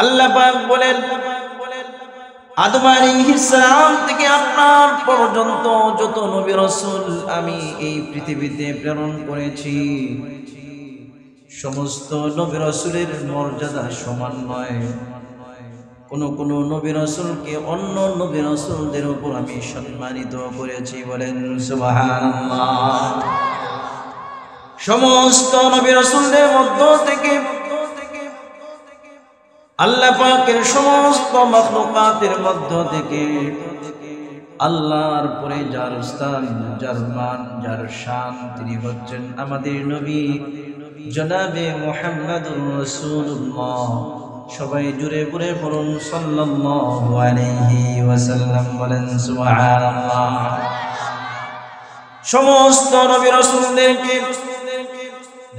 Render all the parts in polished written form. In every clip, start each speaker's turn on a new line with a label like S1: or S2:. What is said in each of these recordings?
S1: আল্লাহ পাক বলেন আদম আলাইহিস সালাম থেকে আপনার পর্যন্ত যত নবী রাসূল আমি এই পৃথিবীতে প্রেরণ করেছি সমস্ত নবী রাসূলের মর্যাদা সমান নয়। কোন কোন নবী রাসূলকে অন্য নবী রাসূলদের উপর আমি সম্মানিত করেছি, বলেন সুবহানাল্লাহ। সমস্ত নবী রাসূলদের মধ্য থেকে আল্লাহ পাকের সমস্ত মাখলুকাতের মধ্য থেকে আল্লাহর পরে যার স্থান, যার মান, যার শান, তিনি হচ্ছেন আমাদের নবী জনাবে মুহাম্মদুর রাসূলুল্লাহ। সবাই জুড়ে পড়ে পড়ুন সাল্লাল্লাহু আলাইহি ওয়াসাল্লাম, বলেন সুবহানাল্লাহ। সমস্ত নবী রাসূলদেরকে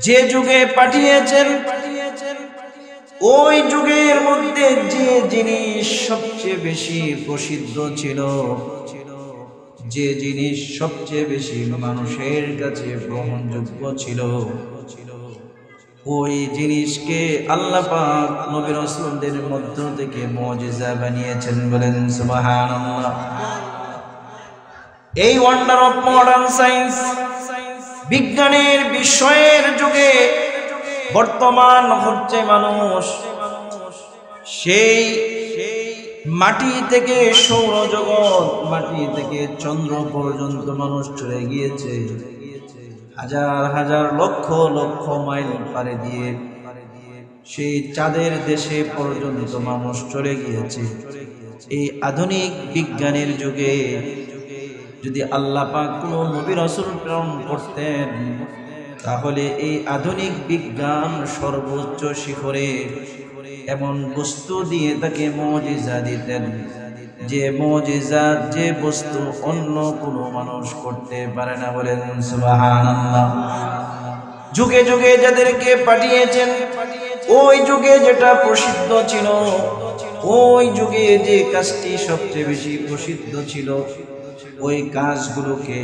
S1: যে যুগে পাঠিয়েছেন ওই যুগের মধ্যে যে জিনিস সবচেয়ে বেশি প্রসিদ্ধ ছিল, যে জিনিস সবচেয়ে বেশি মানুষের কাছে গ্রহণযোগ্য ছিল, ওই জিনিসকে আল্লাহ পাক নবী রাসূলদের মধ্য থেকে মুজিজা বানিয়েছেন, বলেন সুবহানাল্লাহ। এই ওয়ান্ডার অফ মডার্ন সায়েন্স, বিজ্ঞানের বিষয়ের যুগে বর্তমান হচ্ছে মানুষ সেই মাটি থেকে সৌরজগৎ, মাটি থেকে চন্দ্র পর্যন্ত মানুষ চলে গিয়েছে। হাজার হাজার লক্ষ লক্ষ মাইল পাড়ি দিয়ে সেই চাঁদের দেশে পর্যন্ত মানুষ চলে গিয়েছে। এই আধুনিক বিজ্ঞানের যুগে যদি আল্লাহ পাক কোনো নবী রাসূল প্রেরণ করতেন তাহলে এই আধুনিক বিজ্ঞান সর্বোচ্চ শিখরে এমন বস্তু দিয়ে তাকে মুজিজা দিতেন, যে মুজিজা, যে বস্তু অন্য কোনো মানুষ করতে পারে না, বলেন সুবহানাল্লাহ। যুগে যুগে যাদেরকে পাঠিয়েছেন ওই যুগে যেটা প্রসিদ্ধ ছিল, ওই যুগে যে কাজটি সবচেয়ে বেশি প্রসিদ্ধ ছিল, ওই কাজগুলোকে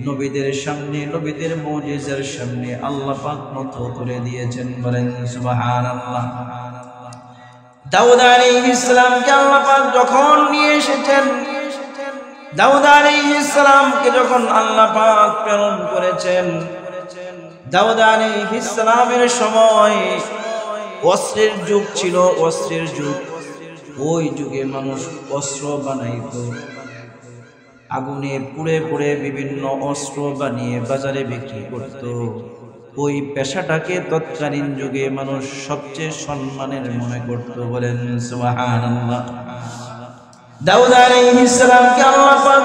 S1: নবীদের সামনে, নবীদের মুজিজার সামনে আল্লাহ পাক নত করে দিয়েছেন, বলেন সুবহানাল্লাহ। দাউদ আলাইহিস সালামকে আল্লাহ পাক যখন নিয়ে এসেছেন, দাউদ আলাইহিস সালামকে যখন আল্লাহ পাক প্রেরণ করেছেন, দাউদ আলাইহিস সালামের সময় অস্ত্রের যুগ ছিল, অস্ত্রের যুগ। ওই যুগে মানুষ অস্ত্র বানাইতো, আগুনে পুড়ে পুড়ে বিভিন্ন অস্ত্র বানিয়ে বাজারে বিক্রি করত। ওই পেশাটাকে তৎকালীন যুগে মানুষ সবচেয়ে সম্মানের মনে করত, বলেন সুবহানাল্লাহ। দাউদ আলাইহিস সালামকে আল্লাহ পাক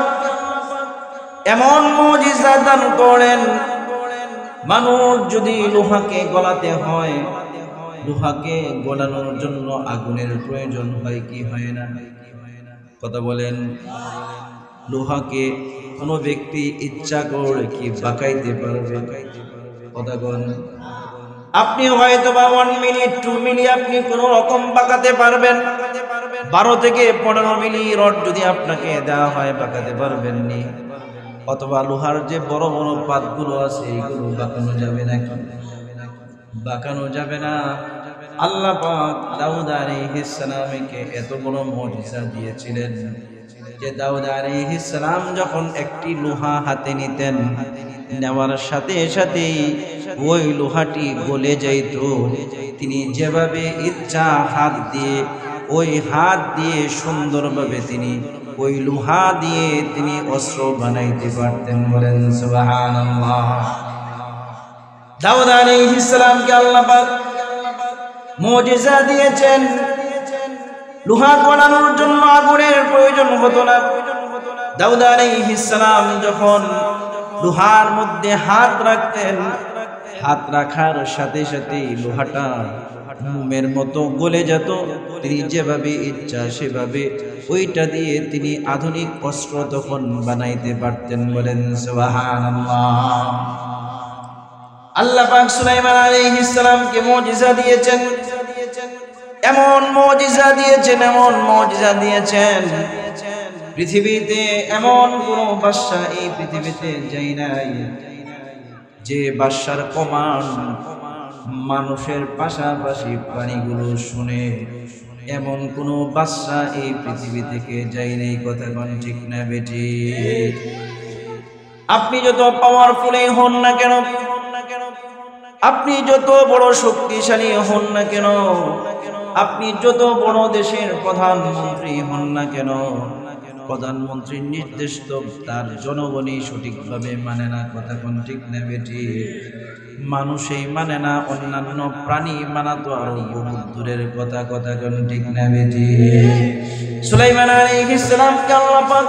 S1: এমন মুজিজা দান করেন, মানুষ যদি লোহাকে গলাতে হয়, লোহাকে গলানোর জন্য আগুনের প্রয়োজন হয় কি হয় না? কথা বলেন। লোহাকে কোনো ব্যক্তি ইচ্ছা করে কি বাঁকাইতে পারবে? কথা বলেন। আপনি হয়তো বা 1 মিনিট 2 মিনিট আপনি কোনো রকম বাঁকাতে পারবেন, 12 থেকে 15 মিলি রড যদি আপনাকে দেওয়া হয় বাঁকাতে পারবেন নি। অথবা লোহার যে বড় বড় পাতগুলো আছে এইগুলো বাঁকানো যাবে নাকি? বাঁকানো যাবে না। আল্লাহ পাক দাউদ আলাইহিস সালামকে এত বড় মুজিজা দিয়েছিলেন যে দাউদ আলাইহিস সালাম যখন একটি লোহা হাতে নিতেন, নেওয়ার সাথে সাথেই ওই লোহাটি গলে যাইত। তিনি যেভাবে ইচ্ছা হাত দিয়ে, ওই হাত দিয়ে সুন্দরভাবে তিনি ওই লোহা দিয়ে তিনি অস্ত্র বানাইতে পারতেন, বলেন সুবহানাল্লাহ। দাউদ আলাইহিস সালামকে আল্লাহ পাক মুজিজা দিয়েছেন, লোহা গলানোর জন্য আগুনের প্রয়োজন হতো না। দাউদ আলাইহিস সালাম যখন লোহার মধ্যে হাত রাখতেন, হাত রাখার সাথে সাথেই লোহাটা মোমের মতো গলে যেত। তিনি যেভাবে ইচ্ছা সেভাবে ওইটা দিয়ে তিনি আধুনিক অস্ত্র তখন বানাইতে পারতেন, বলেন সুবহানাল্লাহ। আল্লাহ পাক সুলাইমান আলাইহিস সালামকে মুজিজা দিয়েছেন, এমন মুজিজা দিয়েছেন, এমন মুজিজা দিয়েছেন, পৃথিবীতে এমন কোন বাদশা এই পৃথিবীতে যায় নাই যে বাদশার কমান্ড মানুষের পাশাপাশি প্রাণীগুলো শুনে এমন কোনো বাদশা এই পৃথিবী থেকে যায় নাই। কথা কোন ঠিক না বেটি? আপনি যত পাওয়ারফুলই হন না কেন, আপনি যত বড় শক্তিশালী হন না কেন, আপনি যত বড় দেশের প্রধানমন্ত্রী হন না কেন, প্রধানমন্ত্রীর নির্দেশ তো তার জনগণই সঠিকভাবে মানে না। কথা কোন ঠিক না বেটি? মানুষই মানে না, অন্যান্য প্রাণী মানা তো আরো বহু দূরের কথা। কথা কোন ঠিক না বেটি? সুলাইমান আলাইহিস সালামকে আল্লাহ পাক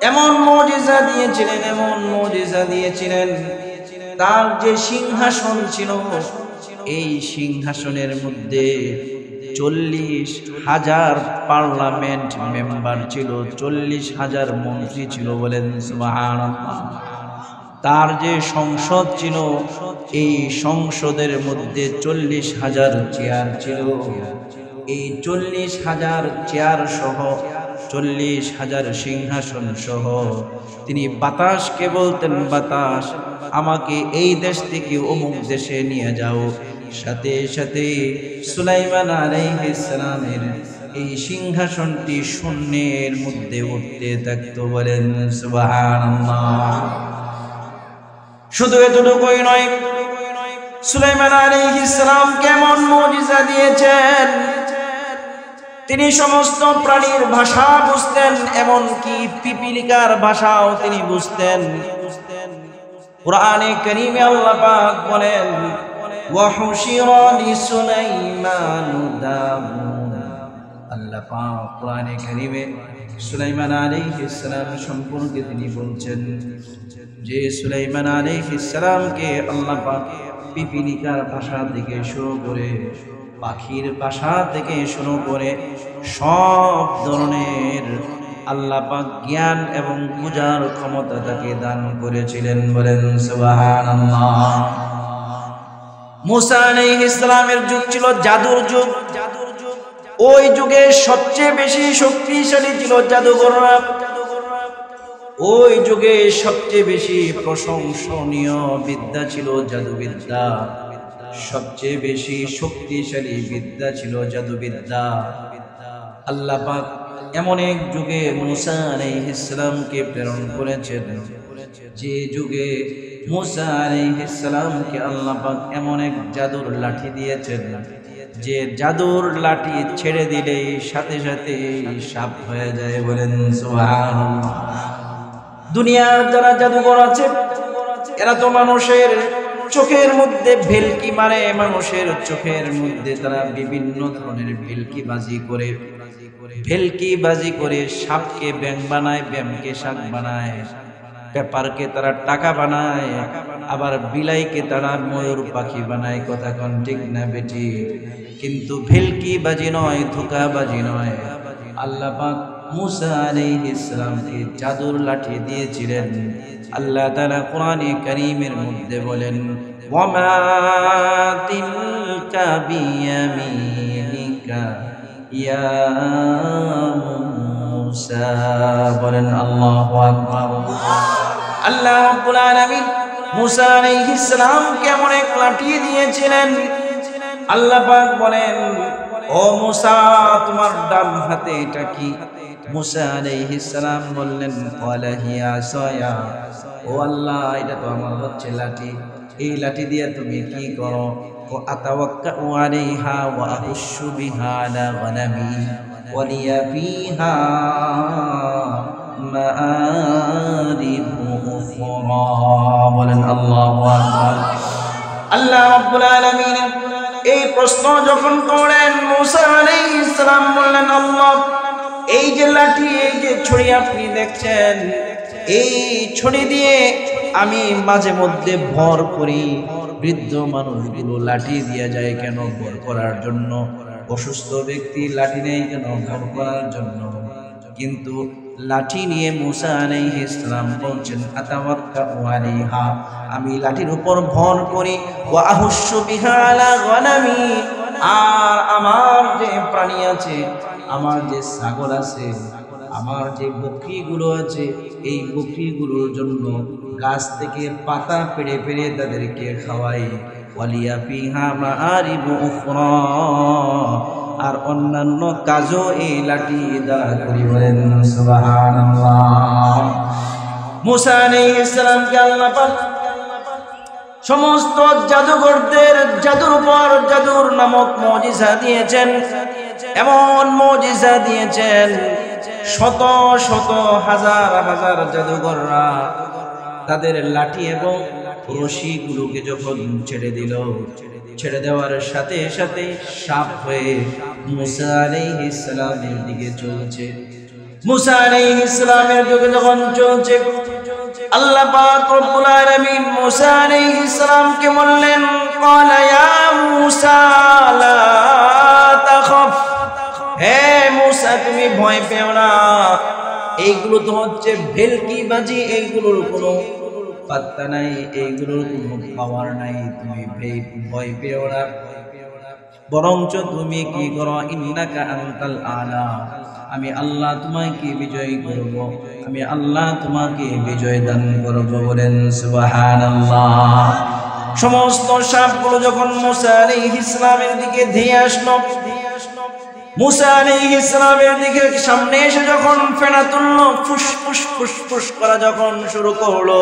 S1: এমন মুজিজা দিয়েছিলেন, এমন মুজিজা দিয়েছিলেন, তার যে সিংহাসন ছিল, এই সিংহাসনের মধ্যে 40,000 পার্লামেন্ট মেম্বার ছিল, 40,000 মন্ত্রী ছিল। বলেন সুবহানাল্লাহ। তার যে সংসদ ছিল, এই সংসদের মধ্যে 40,000 চেয়ার ছিল। এই 40,000 চেয়ার সহ, 40,000 সিংহাসন সহ তিনি বাতাসকে বলতেন, বাতাস আমাকে এই দেশ থেকে অমুক দেশে নিয়ে যাও। সাথে সাথে সুলাইমান আলাইহিস সালামের এই সিংহাসনটি শূন্যের মধ্যে উঠতে থাকতো। বলেন সুবহানাল্লাহ। শুধু এতটুকুই নয়, সুলাইমান আলাইহিস সালাম কেমন মুজিজা দিয়েছেন, তিনি সমস্ত প্রাণীর ভাষা বুঝতেন, এমনকি পিপিলিকার ভাষাও তিনি বুঝতেন। কুরআনে কারীমে আল্লাহ পাক বলেন, ওয়া হুশিরা লিসুলাইমানু দাবুর। আল্লাহ পাক কুরআনে কারীমে সুলাইমান আলাইহিস সালাম সম্পর্কে তিনি বলছেন যে সুলাইমান আলাইহিস সালামকে আল্লাহ পাক পিপিলিকার ভাষা থেকে শুরু করে, পাখির ভাষা থেকে শুরু করে সব ধরনের আল্লাহ পাক জ্ঞান এবং বুঝার ক্ষমতা তাকে দান করেছিলেন। বলেন সুবহানাল্লাহ। মুসা আলাইহিস সালামের যুগ ছিল জাদুর যুগ। ওই যুগে সবচেয়ে বেশি শক্তিশালী ছিল জাদুঘররা। ওই যুগে সবচেয়ে বেশি প্রশংসনীয় বিদ্যা ছিল জাদুবিদ্যা, সবচেয়ে বেশি শক্তিশালী বিদ্যা ছিল জাদুবিদ্যা। আল্লাহ পাক এমন এক যুগে মুসা আলাইহিস সালামকে প্রেরণ করেছেন, যে যুগে মুসা আলাইহিস সালামকে আল্লাহ পাক এমন এক জাদুর লাঠি দিয়েছেন, যে জাদুর লাঠি ছেড়ে দিলেই সাথে সাথে সাপ হয়ে যায়। বলেন সুবহানাল্লাহ। দুনিয়ার যারা জাদুঘর আছে, এরা তো মানুষের চোখের মধ্যে ভেলকি মারে, মানুষের চোখের মধ্যে তারা বিভিন্ন ধরনের ভেলকিবাজি করে, ভেলকিবাজি করে সাপকে ব্যাঙ বানায়, ব্যাঙকে শাক বানায়, পেপারকে তারা টাকা বানায়, আবার বিলাইকে তারা ময়ূর পাখি বানায়। কথা কোন ঠিক না বেটি? কিন্তু ভেলকিবাজি নয়, ধোঁকাবাজি নয়। আল্লাহ পাক মুসা আলাইহিস সালামকে জাদুর লাঠি দিয়েছিলেন। আল্লাহ তাআলা কোরআনে কারীমের মধ্যে বলেন, ওয়া মা তিলকা বিয়ামিনিকা ইয়া মুসা। বলেন আল্লাহু আকবার। আল্লাহ রাব্বুল আলামিন মুসা আলাইহিস সালামকে এমন এক লাঠি দিয়েছিলেন। আল্লাহ পাক বলেন, ও মুসা, তোমার ডান হাতে এটা কি? মুসা আলাইহিস সালাম বললেন, ওয়ালা হিয়া সায়া। ও আল্লাহ, এটা তো আমার হচ্ছে লাঠি। এই লাঠি দিয়ে তুমি কি করো? ও আতাওয়াক্কাউ আলাইহা ওয়া আহুশু বিহা আলা গনামি ওয়া লিয়া ফিহা মাআরিবু উখরা। বলেন আল্লাহু আকবার। আল্লাহ রাব্বুল আলামিন এই প্রশ্ন যখন করেন, মুসা আলাইহিস সালাম বললেন, আল্লাহ, এই যে লাঠি, এই যে ছড়ি আপনি দেখছেন, এই ছড়ি দিয়ে আমি মাঝে মধ্যে ভর করি। বৃদ্ধ মানুষগুলো লাঠি দিয়ে যায় কেন? ভর করার জন্য। অসুস্থ ব্যক্তি লাঠি নেই কেন? ভর করার জন্য। কিন্তু লাঠি নিয়ে মুসা আলাইহিস সালাম বলছেন, আতাওয়াক্কাউ আলাইহা, আমি লাঠির উপর ভর করি, ওয়া আহুশু বিহা আলা গনামি, আর আমার যে প্রাণী আছে, আমার যে ছাগল আছে, আমার যে বকরিগুলো আছে, এই বকরিগুলোর জন্য গাছ থেকে পাতা পেড়ে পেড়ে তাদেরকে খাওয়াই। ওয়ালিয়া ফিহা মাআরিবু উখরা, আর অন্যান্য কাজও এই লাঠি দ্বারা করি। বলেন সুবহানাল্লাহ। মুসা আলাইহিস সালামকে আল্লাহ পাক সমস্ত জাদুঘরদের জাদুর উপর জাদুর নামক মুজিজা দিয়েছেন। এমন মুজিজা দিয়েছেন, শত শত হাজার হাজার জাদুঘররা তাদের লাঠি এবং রশিগুলোকে যখন ছেড়ে দিল, ছেড়ে দেওয়ার সাথে সাথে সাপ হয়ে মুসা আলাইহিস সালামের দিকে চলছে। মুসা আলাইহিস সালামের দিকে যখন চলছে, আল্লাহ পাক রব্বুল আলামিন মুসা আলাইহিস সালামকে বললেন, ক্বালা ইয়া মুসা লা তাখাফ, হে মুসা তুমি ভয় পেও না। এইগুলো তো হচ্ছে ভেলকিবাজি, এইগুলোর কোনো পাত্তা নাই, এইগুলোর কোনো পাওয়ার নাই, তুমি ভয় পেও না। বরঞ্চ তুমি কি করো, ইন্নাকা আনতাল আলা, আমি আল্লাহ তোমাকে বিজয় করব, আমি আল্লাহ তোমাকে বিজয় দান করব। বলেন সুবহানাল্লাহ। সমস্ত সাপগুলো যখন মুসা আলাইহিস সালামের দিকে ধেয়ে আসলো, মুসা আলাইহিস সালামের দিকে সামনে এসে যখন ফেনা তুললো, ফুসফুস ফুসফুস করা যখন শুরু করলো,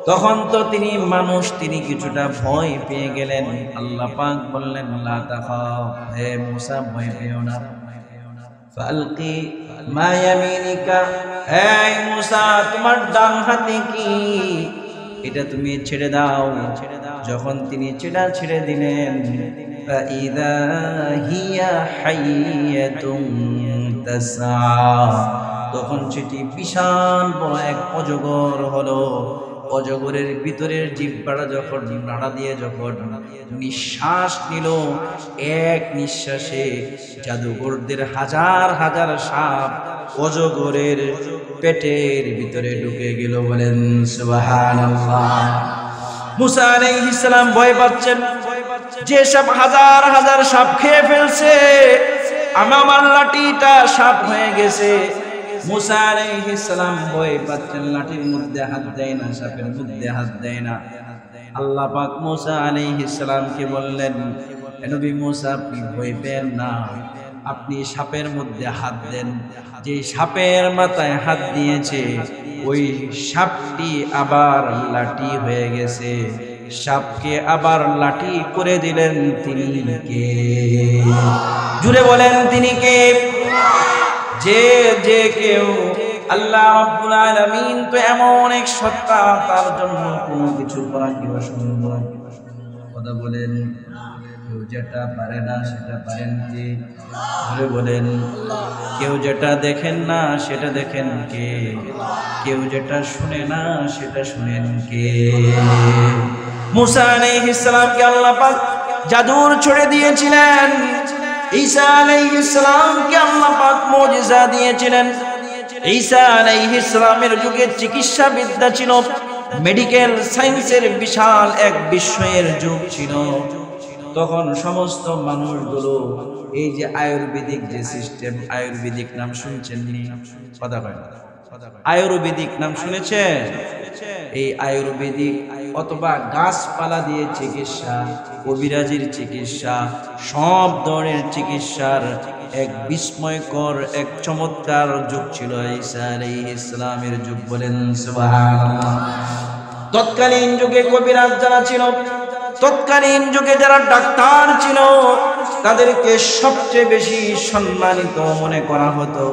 S1: তখন তো তিনি মানুষ, তিনি কিছুটা ভয় পেয়ে গেলেন। আল্লাহ পাক বললেন, লা তাখাফ, হে মুসা ভয় পেও না। ফালকি মা ইয়ামিনিকা, হে মুসা তোমার ডান হাতে কি, এটা তুমি ছেড়ে দাও। যখন তিনি ছেড়ে দিলেন, ফাইদা হিয়া হাইয়াতুন তাসআ, তখন সেটি বিশাল বড় এক অজগর হলো। অজগরের ভিতরের জিহ্বাটা যখন নাড়া দিয়ে যখন নিঃশ্বাস নিল, এক নিঃশ্বাসে জাদুঘরদের হাজার হাজার সাপ অজগরের পেটের ভিতরে ঢুকে গেল। বলেন সুবহানাল্লাহ। মুসা আলাইহিস সালাম ভয় পাচ্ছেন, যে সাপ হাজার হাজার সাপ খেয়ে ফেলছে, আমার লাঠিটা সাপ হয়ে গেছে। মুসা আলাইহিস সালাম ভয় পাচ্ছেন, লাঠির মধ্যে হাত দেয় না, সাপের মধ্যে হাত দেয় না। আল্লাহ পাক মুসা আলাইহিস সালামকে বললেন, নবী মুসা আপনি ভয় পেন না, আপনি সাপের মধ্যে হাত দেন। যে সাপের মাথায় হাত দিয়েছে, ওই সাপটি আবার লাঠি হয়ে গেছে। সাপকে আবার লাঠি করে দিলেন তিনি কে? জুড়ে বলেন তিনি কে? যে কেউ, আল্লাহ রাব্বুল আলামিন তো এমন এক সত্তা, তার জন্য কোনো কিছু করা কি অসম্ভব। কথা বলেন, কেউ যেটা পারে না সেটা পারেন কে? বলেন, কেউ যেটা দেখেন না সেটা দেখেন কে? কেউ যেটা শুনে না সেটা শুনেন কে? মুসা আলাইহিস সালামকে আল্লাহ পাক জাদুর ছড়ে দিয়েছিলেন। ঈসা আলাইহিস সালামকে আল্লাহ পাক মুজিজা দিয়েছিলেন। ঈসা আলাইহিস সালামের যুগে চিকিৎসা বিদ্যা ছিল, মেডিকেল সায়েন্সের বিশাল এক বিস্ময়ের যুগ ছিল। তখন সমস্ত মানুষগুলো এই যে আয়ুর্বেদিক যে সিস্টেম, আয়ুর্বেদিক নাম শুনছেন নি? কথা কয় না। আয়ুর্বেদিক নাম শুনেছেন? এই আয়ুর্বেদিক অথবা গাছপালা দিয়ে চিকিৎসা, কবিরাজির চিকিৎসা, সব ধরনের চিকিৎসার এক বিস্ময়কর এক চমৎকার যুগ ছিল ঈসা আলাইহিস সালামের যুগ। বলেন সুবহানাল্লাহ। তৎকালীন যুগে কবিরাজ যারা ছিল, তৎকালীন যুগে যারা ডাক্তার ছিল, তাদেরকে সবচেয়ে বেশি সম্মানিত মনে করা হতো।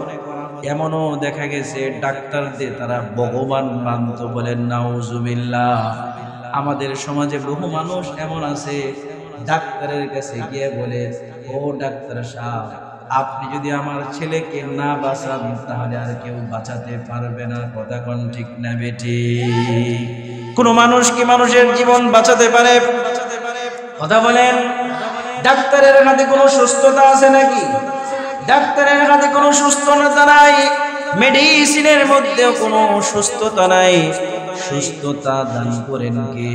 S1: এমনও দেখা গেছে ডাক্তারদের তারা ভগবান মানত। বলেন নাউজুবিল্লাহ। আমাদের সমাজে বহু মানুষ এমন আছে, ডাক্তারের কাছে গিয়ে বলে, ও ডাক্তার সাহেব, আপনি যদি আমার ছেলেকে না বাঁচান তাহলে আর কেউ বাঁচাতে পারবে না। কথা কোন ঠিক না বেটি? কোন মানুষ কি মানুষের জীবন বাঁচাতে পারে? কথা বলেন। ডাক্তারের হাতে কোনো সুস্থতা আছে নাকি? ডাক্তারের হাতে কোনো সুস্থতা নাই, মেডিসিনের মধ্যেও কোনো সুস্থতা নাই। সুস্থতা দান করেন কে?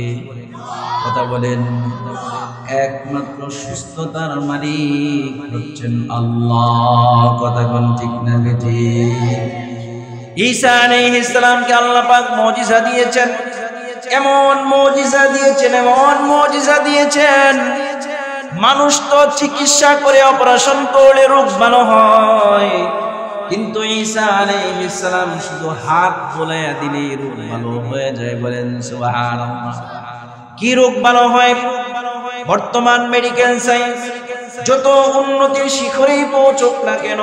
S1: কথা বলেন। একমাত্র সুস্থতার মালিক হচ্ছেন আল্লাহ। কথা কোন ঠিক না বেটি? ঈসা আলাইহিস সালামকে আল্লাহ পাক মুজিজা দিয়েছেন। এমন মুজিজা দিয়েছেন, এমন মুজিজা দিয়েছেন, মানুষ তো চিকিৎসা করে অপারেশন করলে রোগ ভালো হয়, কিন্তু ঈসা আলাইহিস সালাম শুধু হাত বুলাইয়া দিলে রোগ ভালো হয়ে যায়। বলেন সুবহানাল্লাহ। কি রোগ ভালো হয়? বর্তমান মেডিকেল সায়েন্স যত উন্নতির শিখরেই পৌঁছুক না কেন,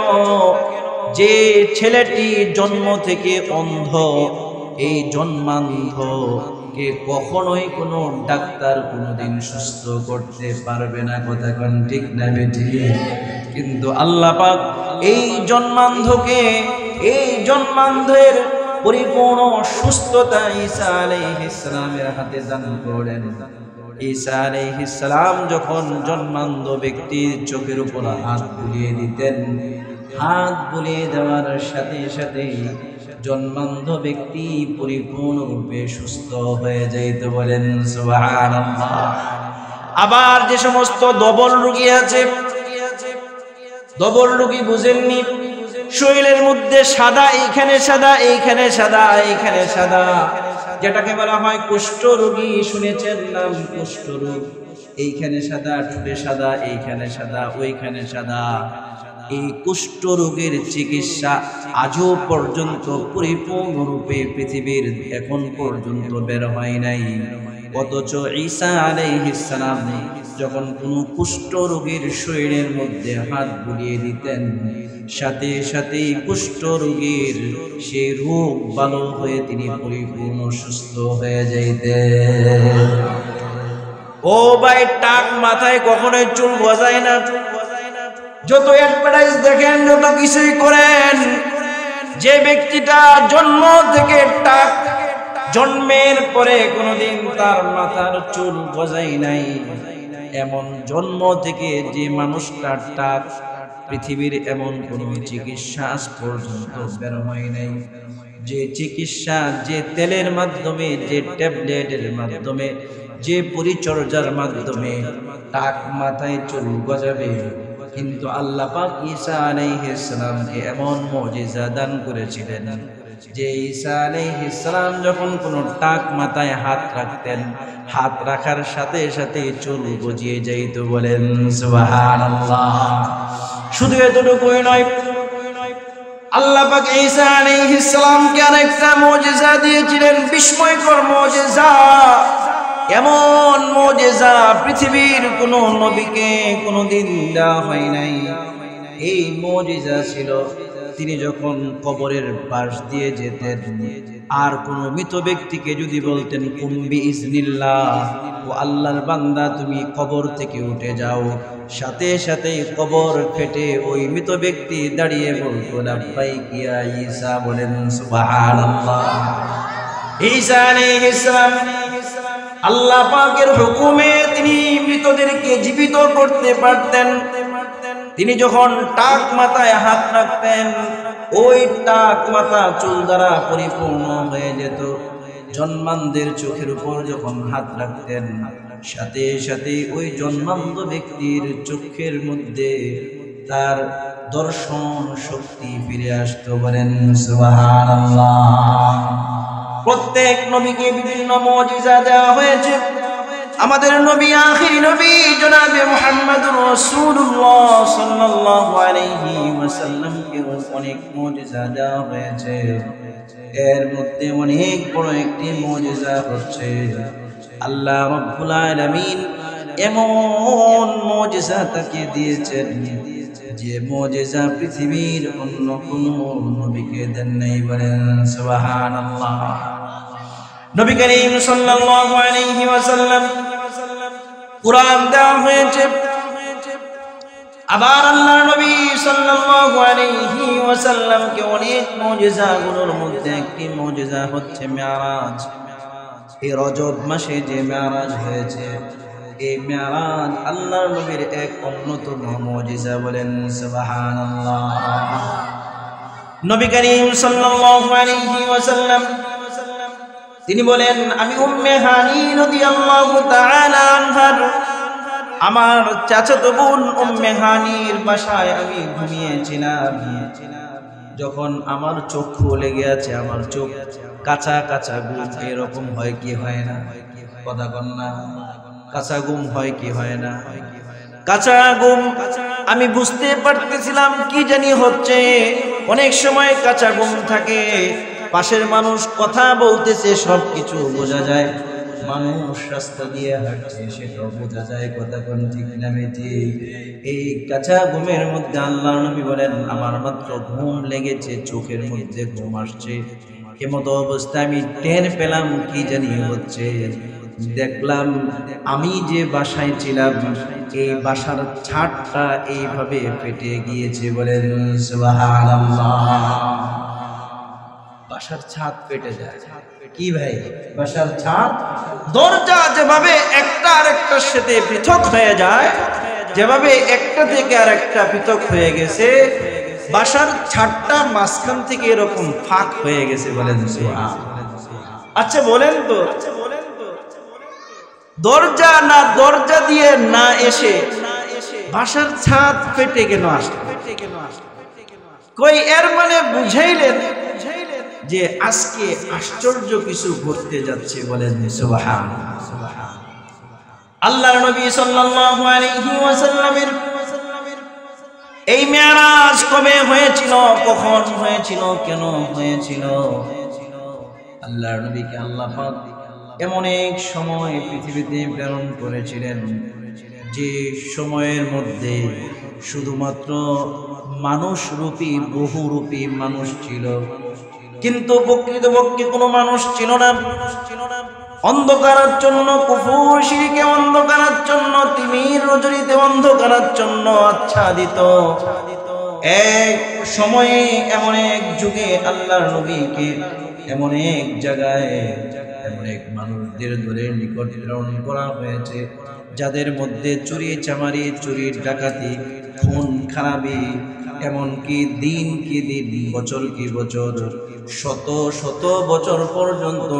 S1: যে ছেলেটি জন্ম থেকে অন্ধ, এই জন্মান্ধ কে কখনোই কোনো ডাক্তার কোনোদিন সুস্থ করতে পারবে না। কথা কোন ঠিক না বেঠিক? কিন্তু আল্লাহ পাক এই জন্মান্ধকে, এই জন্মান্ধের পরিপূর্ণ সুস্থতা ঈসা আলাইহিস সালামের হাতে দান করেন। ঈসা আলাইহিস সালাম যখন জন্মান্ধ ব্যক্তির চোখের উপর হাত বুলিয়ে দিতেন, হাত বুলিয়ে দেওয়ার সাথে সাথে জন্মান্ধ ব্যক্তি পরিপূর্ণরূপে সুস্থ হয়ে যাইত। বলেন সুবহানাল্লাহ। আবার যে সমস্ত ডবল রোগী আছে, ডবল রোগী বুঝেননি, শরীরের মধ্যে সাদা, এইখানে সাদা, এইখানে সাদা, এইখানে সাদা, যেটাকে বলা হয় কুষ্ঠ রোগী। শুনেছেন নাম কুষ্ঠ রোগ? এইখানে সাদা, ঠোঁটে সাদা, এইখানে সাদা, ওইখানে সাদা। এই কুষ্ঠ রোগের চিকিৎসা আজও পর্যন্ত পরিপূর্ণরূপে পৃথিবীর এখন পর্যন্ত বের হয় নাই। অথচ ঈসা আলাইহিস সালাম যখন কোনো কুষ্ঠ রোগীর শরীরের মধ্যে হাত বুলিয়ে দিতেন, সাথে সাথে কুষ্ঠ রোগীর সে রোগ ভালো হয়ে তিনি পরিপূর্ণ সুস্থ হয়ে যাইতেন। ও ভাই, টাক মাথায় কখনোই চুল গজায় না। যত অ্যাডভার্টাইজ দেখেন, যত কিছুই করেন, যে ব্যক্তিটা জন্ম থেকে টাক, জন্মের পরে কোনোদিন তার মাথার চুল গজায় নাই, এমন জন্ম থেকে যে মানুষটা টাক, পৃথিবীর এমন কোন চিকিৎসা আজ পর্যন্ত বের হয় নাই। যে চিকিৎসা, যে তেলের মাধ্যমে, যে ট্যাবলেটের মাধ্যমে, যে পরিচর্যার মাধ্যমে টাক মাথায় চুল গজাবে, কিন্তু আল্লাহ পাক ঈসা আলাইহিস সালামকে এমন মুজিজা দান করেছিলেন যে ঈসা আলাইহিস সালাম যখন কোনো টাক মাথায় হাত রাখতেন, হাত রাখার সাথে সাথে চুল গজিয়ে যাইত। বলেন সুবহানাল্লাহ। শুধু এতটুকুই নয়, আল্লাহ পাক ঈসা আলাইহিস সালামকে আরেকটা মুজিজা দিয়েছিলেন, বিস্ময়কর মুজিজা। এমন মুজিজা পৃথিবীর কোনো নবীকে কোনোদিন দেওয়া হয় নাই। এই মুজিজা ছিল, তিনি যখন কবরের পাশ দিয়ে যেতেন, আর কোন মৃত ব্যক্তিকে যদি বলতেন কুম্বি ইজনিল্লাহ, ও আল্লাহর বান্দা তুমি কবর থেকে উঠে যাও, সাথে সাথে কবর ফেটে ওই মৃত ব্যক্তি দাঁড়িয়ে বলতো লাব্বাইক ইয়া ঈসা। বলেন সুবহানাল্লাহ। ঈসা আলাইহিস সালাম আল্লাহ পাকের হুকুমে তিনি মৃতদেরকে জীবিত করতে পারতেন। তিনি যখন টাক মাথায় হাত রাখতেন, ওই টাক মাথা চুল দ্বারা পরিপূর্ণ হয়ে যেত। জন্মান্ধের চোখের উপর যখন হাত রাখতেন, সাথে সাথে ওই জন্মান্ধ ব্যক্তির চোখের মধ্যে তার দর্শন শক্তি ফিরে আসতো। বলেন সুবহানাল্লাহ। প্রত্যেক নবীকে বিভিন্ন মুজিজা দেওয়া হয়েছে। আমাদের নবী, আখিরি নবী জনাবে মুহাম্মদুর রাসূলুল্লাহ সাল্লাল্লাহু আলাইহি ওয়াসাল্লামকে অনেক মুজিজা দেওয়া হয়েছে। এর মধ্যে অনেক বড় একটি মুজিজা হচ্ছে আল্লাহ রাব্বুল আলামিন এমন মুজিজা তাকে দিয়েছেন যে মুজিজা পৃথিবীর অন্য কোনো নবীকে দেন নাই। বলেন সুবহানাল্লাহ। নবী করিম সাল্লাল্লাহু আলাইহি ওয়াসাল্লাম কুরআন দেওয়া হয়েছে। আবার আল্লাহর নবী সাল্লাল্লাহু আলাইহি ওয়াসাল্লামকে অনেক মুজিজাগুলোর মধ্যে একটি মুজিজা হচ্ছে মেরাজ। এই রজব মাসে যে মেরাজ হয়েছে, এই মেরাজ আল্লাহর নবীর এক অন্যতম মুজিজা। বলেন সুবহানাল্লাহ। নবী করিম সাল্লাল্লাহু আলাইহি ওয়াসাল্লাম তিনি বলেন, আমি উম্মে হানি রাদিয়াল্লাহু তাআলা আনহার, আমার চাচাতো বোন উম্মে হানির বাসায় আমি ঘুমিয়েছিলাম। যখন আমার চক্ষু লেগে আছে, আমার চোখ কাঁচা কাঁচা ঘুম, এরকম হয় কি হয় না? কথা কন না, কাঁচা ঘুম হয় কি হয় না? কাঁচা ঘুম আমি বুঝতে পারতেছিলাম কি জানি হচ্ছে। অনেক সময় কাঁচা ঘুম থাকে, পাশের মানুষ কথা বলতেছে, সবকিছু বোঝা যায়, মানুষ রাস্তা দিয়ে হাঁটছে সেটাও বোঝা যায়। কথা কোন ঠিক না ঠিক? এই কাঁচা ঘুমের মধ্যে আল্লাহর নবী বলেন আমার মাত্র ঘুম লেগেছে, চোখের মধ্যে ঘুম আসছে, এমতো অবস্থায় আমি টের পেলাম কি জানি হচ্ছে। দেখলাম আমি যে বাসায় ছিলাম এই বাসার ছাদটা এইভাবে ফেটে গিয়েছে। বলেন সুবহানাল্লাহ। বাসার ছাদ ফেটে যায় কি ভাই? বাসার ছাদ, দরজা যেভাবে একটা আরেকটার সাথে পৃথক হয়ে যায়, যেভাবে একটা থেকে আরেকটা পৃথক হয়ে গেছে, বাসার ছাদটা মাঝখান থেকে এরকম ফাঁক হয়ে গেছে। বলেন সুবহানাল্লাহ। আচ্ছা বলেন তো, দরজা না দরজা দিয়ে না এসে বাসার ছাদ ফেটে কেন আসলো? কই এর মানে বুঝাইলেন যে আজকে আশ্চর্য কিছু ঘটতে যাচ্ছে। বলেন সুবহানাল্লাহ। আল্লাহর নবী সাল্লাল্লাহু আলাইহি ওয়াসাল্লামের এই মেরাজ কবে হয়েছিল, কখন হয়েছিল, কেন হয়েছিল? আল্লাহর নবীকে আল্লাহ পাক এমন এক সময় পৃথিবীতে প্রেরণ করেছিলেন যে সময়ের মধ্যে শুধুমাত্র মানুষরূপী বহুরূপী মানুষ ছিল, কিন্তু প্রকৃতপক্ষে কোনো মানুষ ছিল না। অন্ধকারাচ্ছন্ন, কুফর শিরকে অন্ধকারাচ্ছন্ন, তিমির রজনীতে অন্ধকারাচ্ছন্ন আচ্ছাদিত এক সময়ে, এমন এক যুগে আল্লাহর নবীকে এমন এক জায়গায়, এমন এক মানুষদের দলের নিকট প্রেরণ করা হয়েছে যাদের মধ্যে চুরি চামারি, চুরি ডাকাতি, খুন খারাপি, এমনকি দিন কি দিন, বছর কি বছর, শত শত বছর পর্যন্ত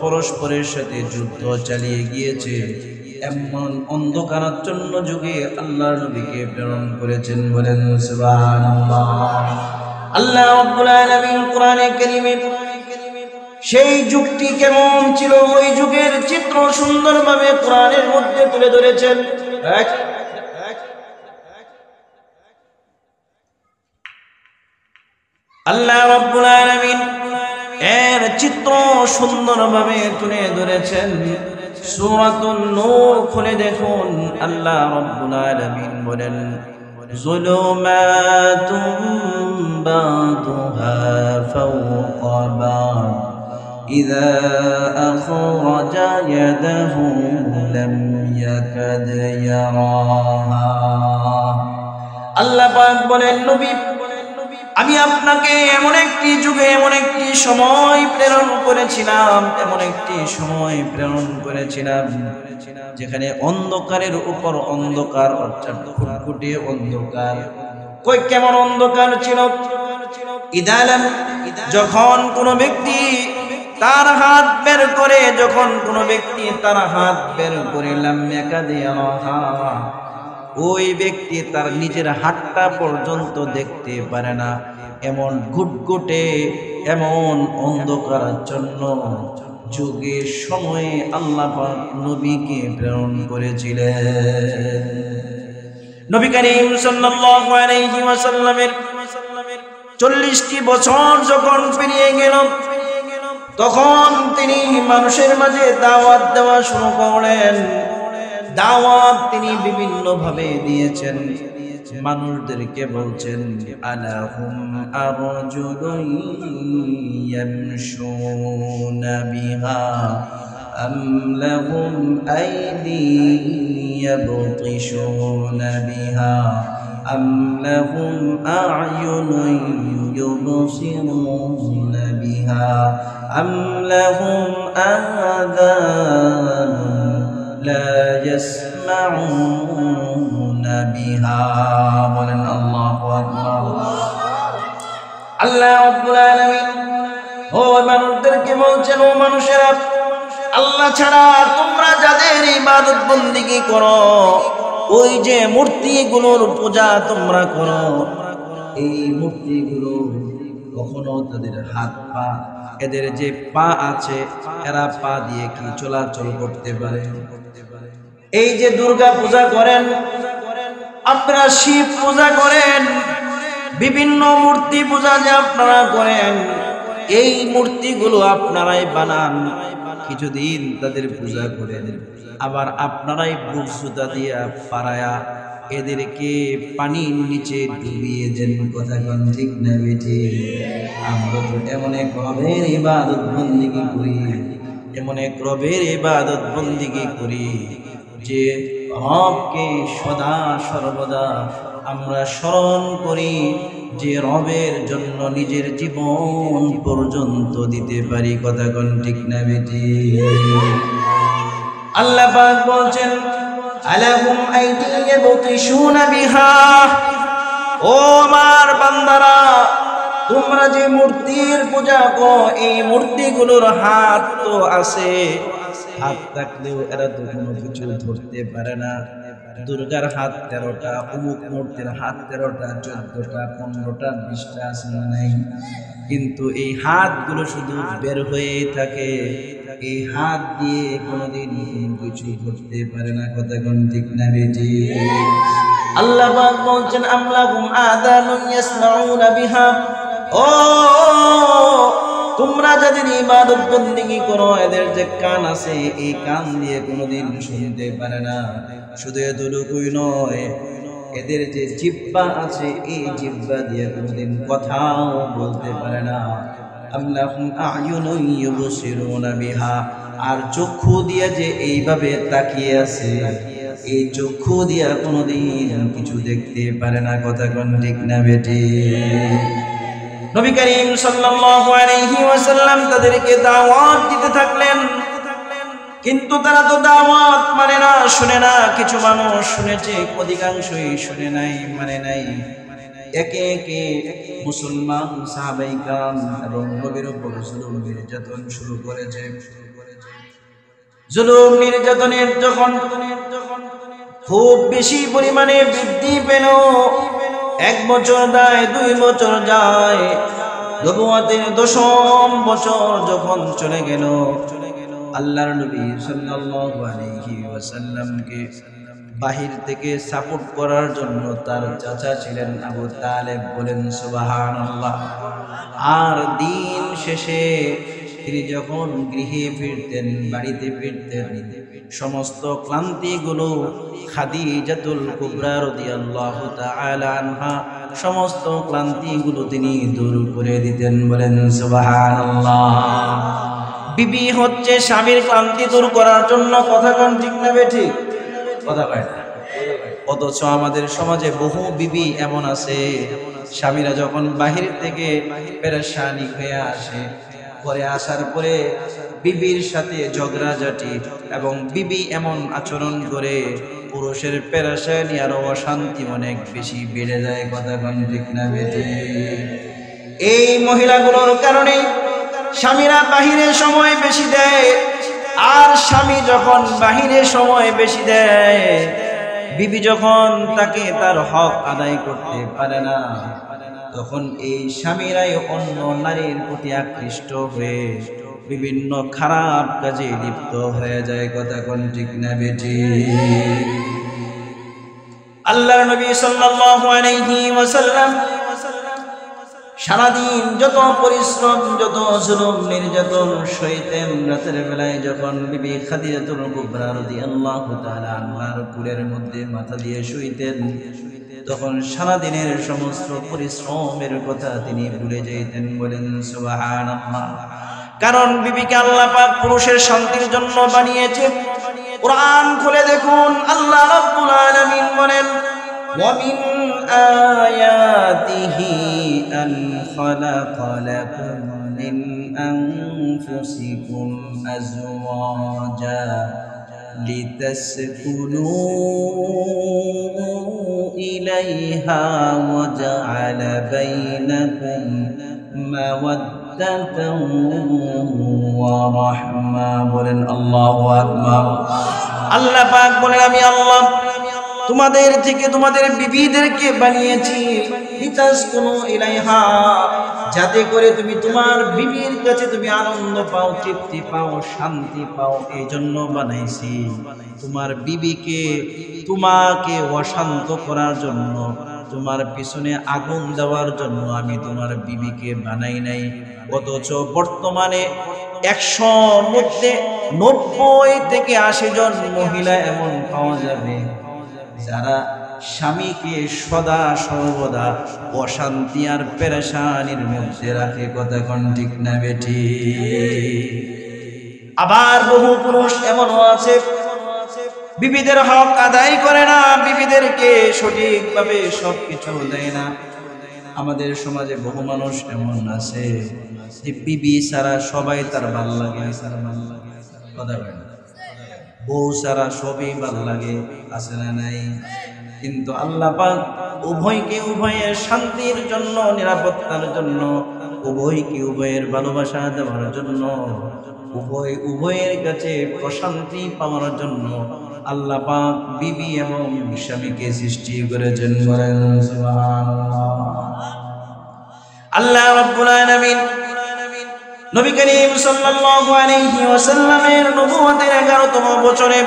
S1: পরস্পরের সাথে যুদ্ধ চালিয়ে গিয়েছে। এমন অন্ধকারাচ্ছন্ন যুগে আল্লাহর নবীকে প্রেরণ করেছেন। বলেন সুবহানাল্লাহ। আল্লাহ রাব্বুল আলামিন কোরআনে কারীমে সেই যুগটি কেমন ছিল, ওই যুগের চিত্র সুন্দরভাবে কোরআনের মধ্যে তুলে ধরেছেন। আল্লাহ রাব্বুল আলামিন এর চিত্র সুন্দরভাবে তুলে ধরেছেন। সূরাতুন নূর খুলে দেখুন, আল্লাহ রাব্বুল আলামিন বলেন যুলুমাতুম বা'দুহা ফাওকা বা'দ ইযা আখরাজা ইয়াদাহু লাম ইয়াকাদ ইয়ারাহা। আল্লাহ পাক বলেন নবী, আমি আপনাকে এমন একটি যুগে, এমন একটি সময় প্রেরণ করেছিলাম, এমন একটি সময় প্রেরণ করেছিলাম যেখানে অন্ধকারের উপর অন্ধকার, অর্থাৎ খুটখুটে অন্ধকার। কই কেমন অন্ধকার ছিল? ইদালাম, যখন কোনো ব্যক্তি তার হাত বের করে, যখন কোনো ব্যক্তি তার হাত বের করে, লাম ইয়াকাদ ইয়ারাহা, ওই ব্যক্তি তার নিজের হাতটা পর্যন্ত দেখতে পারে না। এমন ঘুটঘুটে, এমন অন্ধকারাচ্ছন্ন যুগের সময়ে আল্লাহ পাক নবীকে প্রেরণ করেছিলেন। নবী করিম সাল্লাল্লাহু আলাইহি ওয়াসাল্লামের 40টি বছর যখন পেরিয়ে গেল, তখন তিনি মানুষের মাঝে দাওয়াত দেওয়া শুরু করলেন। দাওয়াত তিনি বিভিন্ন ভাবে দিয়েছেন, মানুষদেরকে বলছেন আলাহুম আরজুলুন ইয়ামশুনা বিহা আম লাহুম আইদি ইয়াবতিশুনা বিহা আম লাহুম আ'য়ুনুন ইউবসিরুনা বিহা আম লাহুম আযানুন لا يسمعون بها। বলেন আল্লাহু আকবার। আল্লাহ রাব্বুল আলামিন ও মানুষদেরকে বলছেন, ও মানুষেরা, আল্লাহ ছাড়া তোমরা যাদের ইবাদত বন্দেগী করো, ওই যে মূর্তিগুলোর পূজা তোমরা করো, এই মূর্তিগুলো কখনো তাদের হাত পা, এদের যে পা আছে, এরা পা দিয়ে কি চলাচল করতে পারে? এই যে দুর্গা পূজা করেন আপনারা, শিব পূজা করেন, বিভিন্ন মূর্তি পূজা যে আপনারা করেন, এই মূর্তিগুলো আপনারাই বানান, কিছুদিন তাদের পূজা করেন, আবার আপনারাই বুট জুতা দিয়া পাড়ায়া এদেরকে পানির নিচে ডুবিয়ে দেন। কথা কোন ঠিক না বেঠি? আমরা তো এমন এক রবের ইবাদত বন্দেগী করি, এমন এক রবের ইবাদত বন্দেগী করি যে রবকে সদা সর্বদা আমরা স্মরণ করি, যে রবের জন্য নিজের জীবন পর্যন্ত দিতে পারি। কথা কোন ঠিক না বেঠি? আল্লাহ পাক বলেন, আলাহুম আইদি ইয়াবতিশুনা বিহা, ও আমার বান্দারা, তোমরা যে মূর্তির পূজা করো, এই মূর্তিগুলোর হাত তো আছে, হাত থাকলেও এরা তো কোনো কিছু ধরতে পারে না। দুর্গার হাত 13টা, অমুক মূর্তির হাত 13টা, 14টা, 15টা, 20টা আছে না নাই? কিন্তু এই হাতগুলো শুধু বের হয়ে থাকে, এই হাত দিয়ে কোনোদিন কোনো কিছু করতে পারে না। কথা কোন ঠিক না বেঠি? আল্লাহ পাক বলেন, আমলাহুম আযানুন ইয়াসমাউনা বিহা, ও তোমরা যাদের ইবাদত বন্দেগী করো, এদের যে কান আছে, এই কান দিয়ে কোনোদিন শুনতে পারে না। শুধু এতটুকুই নয়, এদের যে জিহ্বা আছে, এই জিহ্বা দিয়ে কোনোদিন কথাও বলতে পারে না। আল্লাহুম আ'য়ুনুন ইউবসিরুনা বিহা, আর চক্ষু দিয়ে যে এইভাবে তাকিয়ে আছে, এই চক্ষু দিয়া কোনোদিন কিছু দেখতে পারে না। কথা কোন ঠিক না বেঠি? নবী করিম সাল্লাল্লাহু আলাইহি ওয়াসাল্লাম তাদেরকে দাওয়াত দিতে থাকলেন, কিন্তু তারা তো দাওয়াত মানে না, শুনে না। কিছু মানুষ শুনেছে, অধিকাংশই শুনে নাই, মানে নাই। একে একে মুসলমান সাহাবায়ে কেরাম এবং নবীর উপর জুলুম নির্যাতন শুরু করেছে। জুলুম নির্যাতনের যখন খুব বেশি পরিমাণে বৃদ্ধি পেল, 1 বছর যায়, 2 বছর যায়, নবুয়তের 10ম বছর যখন চলে গেল, আল্লাহর নবী সাল্লাল্লাহু আলাইহি ওয়াসাল্লামকে বাহির থেকে সাপোর্ট করার জন্য তার চাচা ছিলেন আবু তালেব, বলেন সুবহানাল্লাহ। আর দিন শেষে তিনি যখন গৃহে ফিরতেন, বাড়িতে ফিরতেন, সমস্ত ক্লান্তিগুলো খাদিজাতুল কুবরা রাদিয়াল্লাহু তাআলা আনহা সমস্ত ক্লান্তিগুলো তিনি দূর করে দিতেন। বলেন সুবহানাল্লাহ। বিবি হচ্ছে স্বামীর ক্লান্তি দূর করার জন্য। কথা কোন ঠিক না বেঠিক? কথা কয় না। অথচ আমাদের সমাজে বহু বিবি এমন আছে, স্বামীরা যখন বাহির থেকে পেরেশানি হয়ে আসে, পরে আসার পরে বিবির সাথে ঝগড়াঝাটি এবং বিবি এমন আচরণ করে, পুরুষের পেরেশানি আর অশান্তি অনেক বেশি বেড়ে যায়। কথা কোন ঠিক না বেঠিক? এই মহিলাগুলোর কারণে স্বামীরা বাহিরে সময় বেশি দেয়, আর স্বামী যখন বাহিরে সময় বেশি দেয়, বিবি যখন তাকে তার হক আদায় করতে পারে না, তখন এই স্বামীরাই অন্য নারীর প্রতি আকৃষ্ট হয়ে বিভিন্ন খারাপ কাজে লিপ্ত হয়ে যায়। কথা কোন ঠিক না বেঠিক? আল্লাহর নবী সাল্লাল্লাহু আলাইহি ওয়াসাল্লাম সারাদিন যত পরিশ্রম, যত জুলুম নির্যাতন সইতেন, রাতের বেলায় যখন বিবি খাদিজাতুল কুবরা রাদিয়াল্লাহু তাআলা আনহার কোলের মধ্যে মাথা দিয়ে শুইতেন, তখন সারাদিনের সমস্ত পরিশ্রমের কথা তিনি ভুলে যেতেন। বলেন সুবহানাল্লাহ। কারণ বিবিকে আল্লাহ পাক পুরুষের শান্তির জন্য বানিয়েছে। কোরআন খুলে দেখুন, আল্লাহ রাব্বুল আলামিন বলেন, وَمِنْ آيَاتِهِ أَنْ خَلَقَ لَكُم مِّنْ أَنفُسِكُمْ أَزْوَاجًا لِتَسْكُنُوا إِلَيْهَا وَجَعَلَ بَيْنَكُمْ مَوَدَّةً وَرَحْمَةً। বলেন আল্লাহু আকবার। আল্লাহ পাক বলেন, আমি আল্লাহ তোমাদের থেকে তোমাদের বিবিদেরকে বানিয়েছি লিতাসকুনু ইলাইহা, যাতে করে তুমি তোমার বিবির কাছে তুমি আনন্দ পাও, তৃপ্তি পাও, শান্তি পাও। এই জন্য বানাইছি। তোমার বিবিকে তোমাকে অশান্ত করার জন্য, তোমার পিছনে আগুন দেওয়ার জন্য আমি তোমার বিবিকে বানাই নাই। অথচ বর্তমানে 100 মধ্যে 90 থেকে 80 জন মহিলা এমন পাওয়া যাবে যারা স্বামীকে সদা সর্বদা অশান্তি আর পেরেশানির মধ্যে রাখে। কথা কোন ঠিক না বেটি? আবার বহু পুরুষ এমনও আছে বিবিদের হক আদায় করে না, বিবিদেরকে সঠিকভাবে সবকিছু দেয় না। আমাদের সমাজে বহু মানুষ এমন আছে যে বিবি ছাড়া সবাই তার ভাল লাগে, কথা বলে না, বউ ছাড়া সবই ভাল লাগে, আছে না নাই? কিন্তু আল্লাহ পাক উভয়কে উভয়ের শান্তির জন্য, নিরাপত্তার জন্য, উভয়কে উভয়ের ভালোবাসা দেওয়ার জন্য, উভয়ের কাছে প্রশান্তি পাওয়ার জন্য আল্লাহ পাক বিবি এবং স্বামীকে সৃষ্টি করেছেন। সুবহানাল্লাহ। আল্লাহ রাব্বুল আলামিন নবী করিম সাল্লাল্লাহু আলাইহি ওয়াসাল্লামের নবুয়তের 11তম বছরে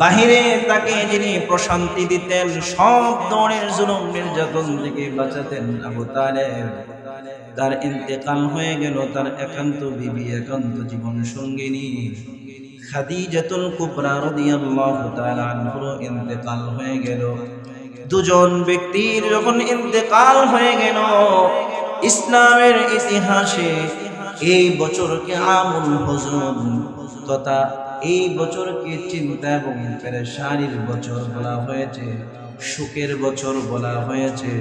S1: বাহিরে তাকে যিনি প্রশান্তি দিতেন, সব ধরনের জুলুম নির্যাতন থেকে বাঁচাতেন, আবু তালেব, তার ইন্তেকাল হয়ে গেল। তার একান্ত বিবি, একান্ত জীবন সঙ্গিনী খাদিজাতুল কুবরা রাদিয়াল্লাহু তাআলা আনহার ইন্তেকাল হয়ে গেল। দুজন ব্যক্তির যখন ইন্তেকাল হয়ে গেল, ইসলামের ইতিহাসে এই বছরকে আমুল হুজুন তথা এই বছরকে চিন্তা এবং পেরেশানির বছর বলা হয়েছে, সুখের বছর বলা হয়েছে।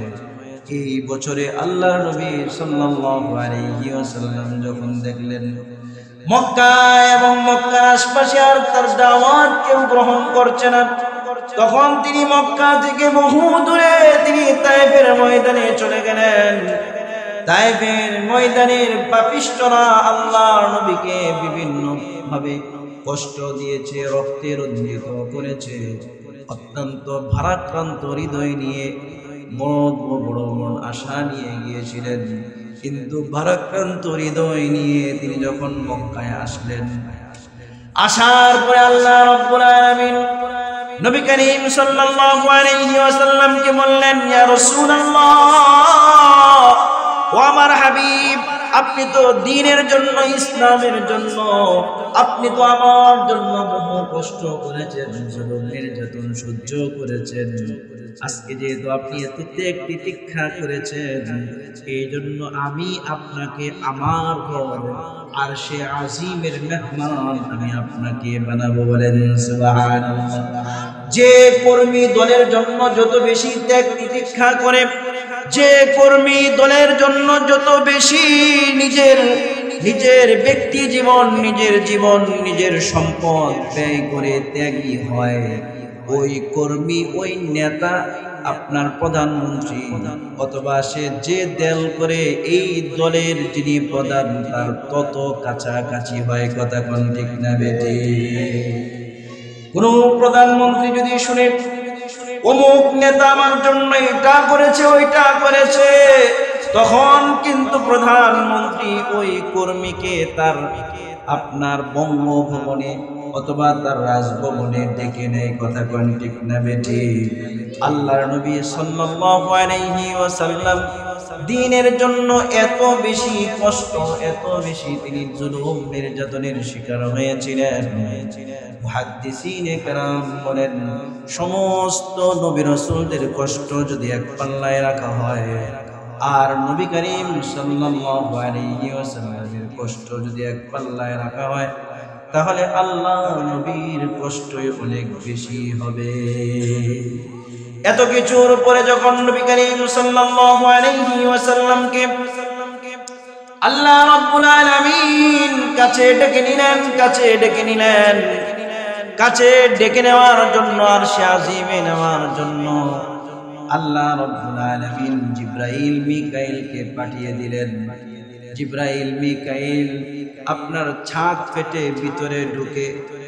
S1: এই বছরে আল্লাহর নবী সাল্লাল্লাহু আলাইহি ওয়াসাল্লাম যখন দেখলেন মক্কা এবং মক্কার আশপাশে আর তার দাওয়াত কেউ গ্রহণ করছে না, তখন তিনি মক্কা থেকে বহু দূরে তিনি তায়েফের ময়দানে চলে গেলেন। তায়েফের ময়দানের পাপিষ্ঠরা আল্লাহর নবীকে বিভিন্ন ভাবে কষ্ট দিয়েছে, রক্তে রঞ্জিত করেছে। অত্যন্ত ভারাক্রান্ত হৃদয় নিয়ে বড় আশা নিয়ে গিয়েছিলেন, কিন্তু ভারাক্রান্ত হৃদয় নিয়ে তিনি যখন মক্কায় আসলেন, আসার পরে আল্লাহ রাব্বুল আলামিন নবী করিম সাল্লাল্লাহু আলাইহি ওয়াসাল্লামকে বললেন, ইয়া রাসূলুল্লাহ, ও আমার হাবিব, আপনি তো দ্বীনের জন্য, ইসলামের জন্য আপনি তো আমার জন্য বহু কষ্ট করেছেন, জুলুম নির্যাতন সহ্য করেছেন। আজকে যেহেতু আপনি এত ত্যাগ তিতিক্ষা করেছেন, এই জন্য আমি আপনাকে আমার ঘর আরশে আজিমের মেহমান আমি আপনাকে বানাবো। বলেন সুবহানাল্লাহ। যে কর্মী দলের জন্য যত বেশি ত্যাগ তিতিক্ষা করে, যে কর্মী দলের জন্য যত বেশি নিজের ব্যক্তি জীবন, নিজের সম্পদ ব্যয় করে ত্যাগী হয়, ওই কর্মী, ওই নেতা আপনার প্রধানমন্ত্রী, অথবা সে যে দল করে এই দলের যিনি প্রধান তার তত কাছাকাছি হয়। কথা কোন ঠিক না বেটি? কোন প্রধানমন্ত্রী যদি শুনে অমুক নেতা আমার জন্য এটা করেছে ওইটা করেছে, তখন কিন্তু প্রধানমন্ত্রী ওই কর্মীকে তার আপনার বঙ্গভবনে অথবা তার রাজভবনে ডেকে নেয়। কথা কোন ঠিক না বেটি? আল্লাহর নবী সাল্লাল্লাহু আলাইহি ওয়াসাল্লাম দ্বীনের জন্য এত বেশি কষ্ট, এত বেশি তিনি জুলুম নির্যাতনের শিকার হয়েছিলেন। মুহাদ্দিসিনে কেরাম বলেন, সমস্ত নবী রাসূলদের কষ্ট যদি এক পাল্লায় রাখা হয়, আর নবী করিম সাল্লাল্লাহু আলাইহি ওয়াসাল্লামের কষ্ট যদি এক পাল্লায় রাখা হয়, তাহলে আল্লাহ নবীর কষ্টই অনেক বেশি হবে। এত কিছুর পরে যখন নবী করিম সাল্লাল্লাহু আলাইহি ওয়াসাল্লামকে আল্লাহ রাব্বুল আলামিন কাছে ডেকে নিলেন, কাছে ডেকে নেওয়ার জন্য, আরশে আজিমে নেওয়ার জন্য আল্লাহ রাব্বুল আলামিন জিবরাইল মিকাইলকে পাঠিয়ে দিলেন। জিবরাইল মিকাইল আপনার ছাদ ফেটে ভিতরে ঢুকে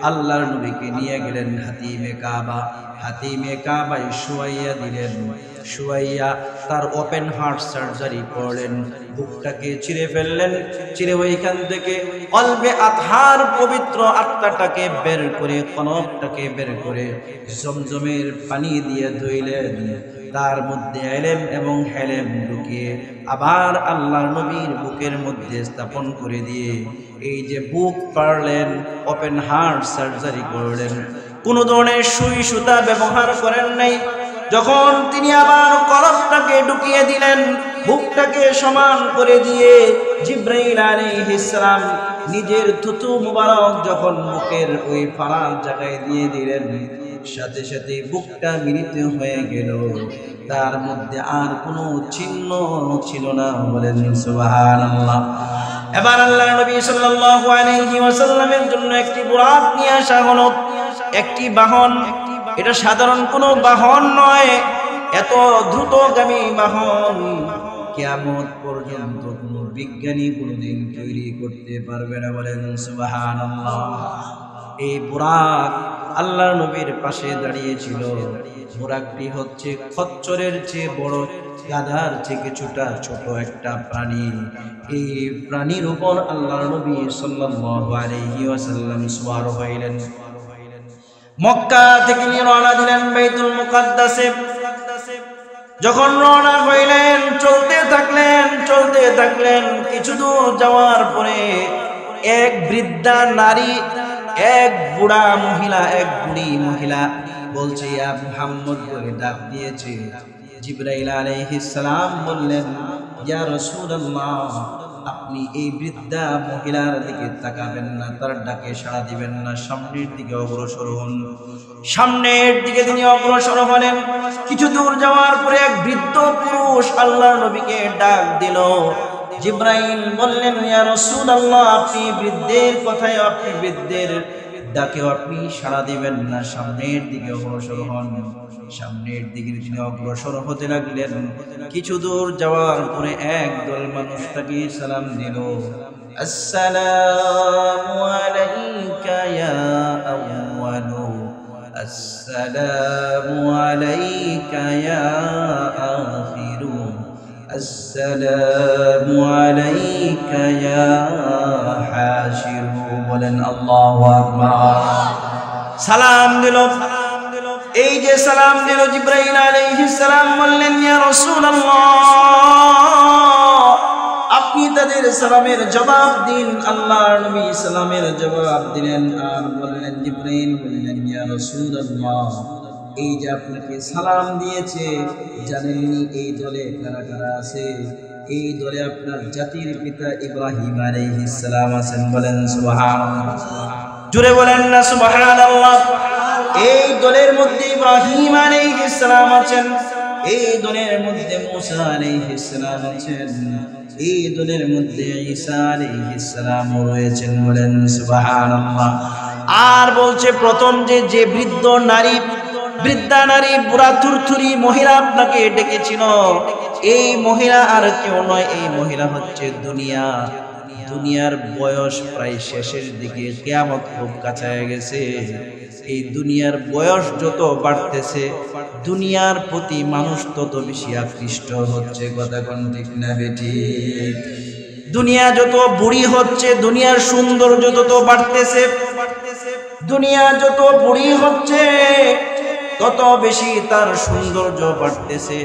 S1: আল্লাহর নবীকে নিয়ে গেলেন হাতিমে কাবা। হাতিমে কাবায় শুয়াইয়া দিলেন। শুয়াইয়া তার ওপেন হার্ট সার্জারি করলেন। বুকটাকে চিরে ফেললেন। চিরে ওইখান থেকে কলবে আতহার পবিত্র আত্মাটাকে বের করে, কলবটাকে বের করে জমজমের পানি দিয়ে ধুইলেন। তার মধ্যে এলেম এবং হেলেম ঢুকিয়ে আবার আল্লাহর নবীর বুকের মধ্যে স্থাপন করে দিয়ে এই যে বুক পারলেন, ওপেন হার্ট সার্জারি করলেন। কোনো ধরনের সুই সুতা ব্যবহার করেন নাই। যখন তিনি আবার কলবটাকে ঢুকিয়ে দিলেন, বুকটাকে সমান করে দিয়ে জিবরাইল আলাইহিস সালাম নিজের থুতু মুবারক যখন বুকের ওই ফাড়ার জায়গায় দিয়ে দিলেন, সাথে সাথে বুকটা মিলিত হয়ে গেল। তার মধ্যে আর কোনো চিহ্ন ছিল না। বলেন সুবহানাল্লাহ। এবার আল্লাহর নবী সাল্লাল্লাহু আলাইহি ওয়াসাল্লামের জন্য একটি বুরাক নিয়ে আসা হলো, একটি বাহন। এটা সাধারণ কোনো বাহন নয়, এত দ্রুতগামী বাহন কিয়ামত পর্যন্ত কোনো বিজ্ঞানী কোনোদিন তৈরি করতে পারবে না। বলেন সুবহানাল্লাহ। এই বুরাক আল্লাহর নবীর পাশে দাঁড়িয়েছিল। বুরাকটি হচ্ছে খচ্চরের চেয়ে বড়, গাধার চেয়ে কিছুটা ছোট একটা প্রাণী। এই প্রাণীর উপর আল্লাহর নবী সাল্লাল্লাহু আলাইহি ওয়াসাল্লাম সওয়ার হইলেন। মক্কা থেকে রওনা দিলেন বাইতুল মুকাদ্দাসে। যখন রওনা হইলেন চলতে থাকলেন। কিছু দূর যাওয়ার পরে এক বৃদ্ধা নারী, এক বুড়া মহিলা, এক বুড়ি মহিলা বলছে ইয়া মুহাম্মদ বলে ডাক দিয়েছে। জিবরাইল আলাইহিস সালাম বললেন ইয়া রাসূলুল্লাহ, আপনি এই বৃদ্ধা মহিলার দিকে তাকাবেন না, তার ডাকে সাড়া দিবেন না, সামনের দিকে অগ্রসর হন। সামনের দিকে তিনি অগ্রসর হলেন। কিছু দূর যাওয়ার পরে এক বৃদ্ধ পুরুষ আল্লাহর নবীকে ডাক দিল। জিবরাইল বললেন ইয়া রাসূলুল্লাহ, আপনি বৃদ্ধের কথায়, আপনি বৃদ্ধের ডাকেও আপনি সাড়া দিবেন না, সামনের দিকে অগ্রসর হন। সামনের দিকে তিনি অগ্রসর হতে লাগলেন। কিছু দূর যাওয়ার পরে একদল মানুষ তাকে সালাম দিল। আসসালামু আলাইকা ইয়া আউয়ালু, আসসালামু আলাইকা ইয়া আখিরু, আসসালামু আলাইকা ইয়া হাশিরু। বলেন আল্লাহু আকবার। সালাম দিল। এই যে সালাম দিল, জিবরাইল আলাইহিস সালাম বললেন ইয়া রাসূলুল্লাহ, আপনি তাদের সালামের জবাব দিন। আল্লাহর নবী সালামের জবাব দিলেন আর বললেন, জিবরাইল বললেন ইয়া রাসূলুল্লাহ, এই যে আপনাকে সালাম দিয়েছে, জানেননি এই দলে কারা কারা আছে? এই দলে আপনার জাতির পিতা ইব্রাহিম আলাইহিস সালাম আছেন। বলেন সুবহানাল্লাহ। জোরে বলেন না সুবহানাল্লাহ। এই দলের মধ্যে ইব্রাহিম আলাইহিস সালাম আছেন। এই দলের মধ্যে মুসা আলাইহিস সালাম আছেন। এই দলের মধ্যে ঈসা আলাইহিস সালাম রয়েছেন। বলেন সুবহানাল্লাহ। আর বলছে প্রথম যে বৃদ্ধা নারী বুড়া থুরথুরি মহিলা আপনাকে ডেকেছিল, এই মহিলা আর কেউ নয়, এই মহিলা হচ্ছে দুনিয়ার বয়স প্রায় শেষের দিকে, কিয়ামত খুব কাছে গেছে। এই দুনিয়ার বয়স যত বাড়তেছে, দুনিয়ার প্রতি মানুষ তত বেশি আকৃষ্ট হচ্ছে। কথা কোন ঠিক না বেঠিক? দুনিয়া যত বুড়ি হচ্ছে, দুনিয়ার সৌন্দর্য তত বাড়তেছে। দুনিয়া যত বুড়ি হচ্ছে তত বেশি তার সৌন্দর্য বাড়তেছে।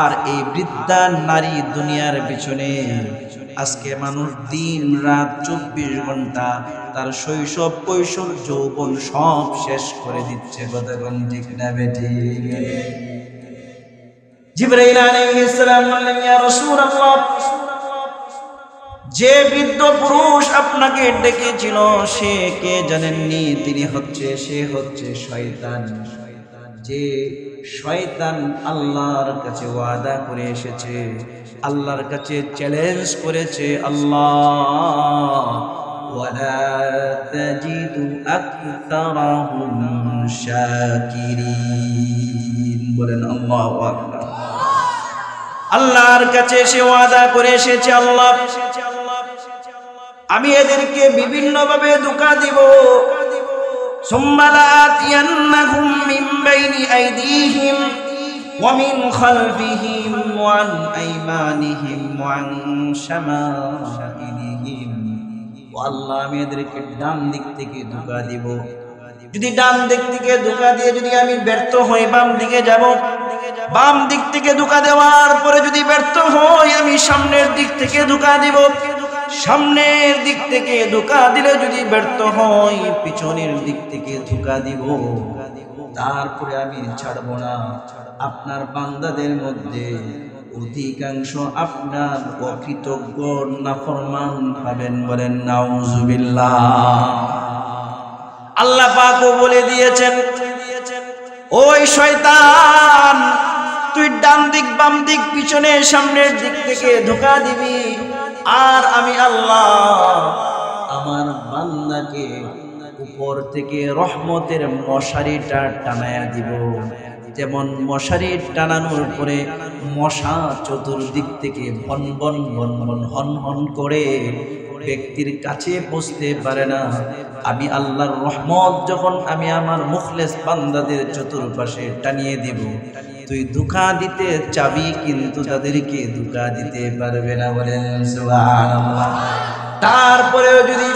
S1: আর এই বৃদ্ধা নারী দুনিয়ার পিছনে আজকে মানুষ দিন রাত 24 ঘন্টা তার শৈশব কৈশোর যৌবন সব শেষ করে দিচ্ছে। কথা কোন ঠিক না বেঠিক? জিবরাইল আলাইহিস সালাম বললেন ইয়া রাসূলুল্লাহ, যে বৃদ্ধ পুরুষ আপনাকে ডেকেছিল সে কে জানেননি? সে হচ্ছে শয়তান। যে শয়তান আল্লাহর কাছে ওয়াদা করে এসেছে, আল্লাহর কাছে চ্যালেঞ্জ করেছে, আল্লাহ ওয়ালা তাজিদু আকতারাহুম শাকিরিন। বলেন আল্লাহু আকবার। আল্লাহর কাছে সে ওয়াদা করে এসেছে, আল্লাহ আমি এদেরকে বিভিন্নভাবে ধোঁকা দিব। সুম্মা লাআতিয়ান্নাহুম মিন বাইনি আইদিহিম ওয়া মিন খালফিহিম ওয়া আন আইমানিহিম ওয়া আন শামাইলিহিম। আল্লাহ আমি এদেরকে ডান দিক থেকে ধোঁকা দিব। যদি ডান দিক থেকে ধোঁকা দিয়ে যদি আমি ব্যর্থ হই, বাম দিকে যাব। বাম দিক থেকে ধোঁকা দেওয়ার পরে যদি ব্যর্থ হই, আমি সামনের দিক থেকে ধোঁকা দিব। সামনের দিক থেকে ধোঁকা দিলে যদি ব্যর্থ হই, পিছনের দিক থেকে ধোঁকা দিব। তারপরে আমি ছাড়ব না। আপনার বান্দাদের মধ্যে অধিকাংশ আপনার অকৃতজ্ঞ নাফরমান পাবেন। বলেন নাউজুবিল্লাহ। আল্লাহ পাকও বলে দিয়েছেন, ওই শয়তান, তুই ডান দিক বাম দিক পিছনে সামনের দিক থেকে ধোঁকা দিবি, আর আমি আল্লাহ আমার বান্দাকে উপর থেকে রহমতের মশারিটা টানায়া দিব। যেমন মশারি টানানোর পরে মশা চতুর্দিক থেকে ভন ভন ভন ভন হন হন করে ব্যক্তির কাছে পৌঁছতে পারে না, আমি আল্লাহর রহমত যখন আমি আমার মুখলেস বান্দাদের চতুর্পাশে টানিয়ে দিব, তুই ধোঁকা দিতে চাবি কিন্তু তাদেরকে ধোঁকা দিতে পারবে না। বলেন সুবহানাল্লাহ। তারপরেও যদি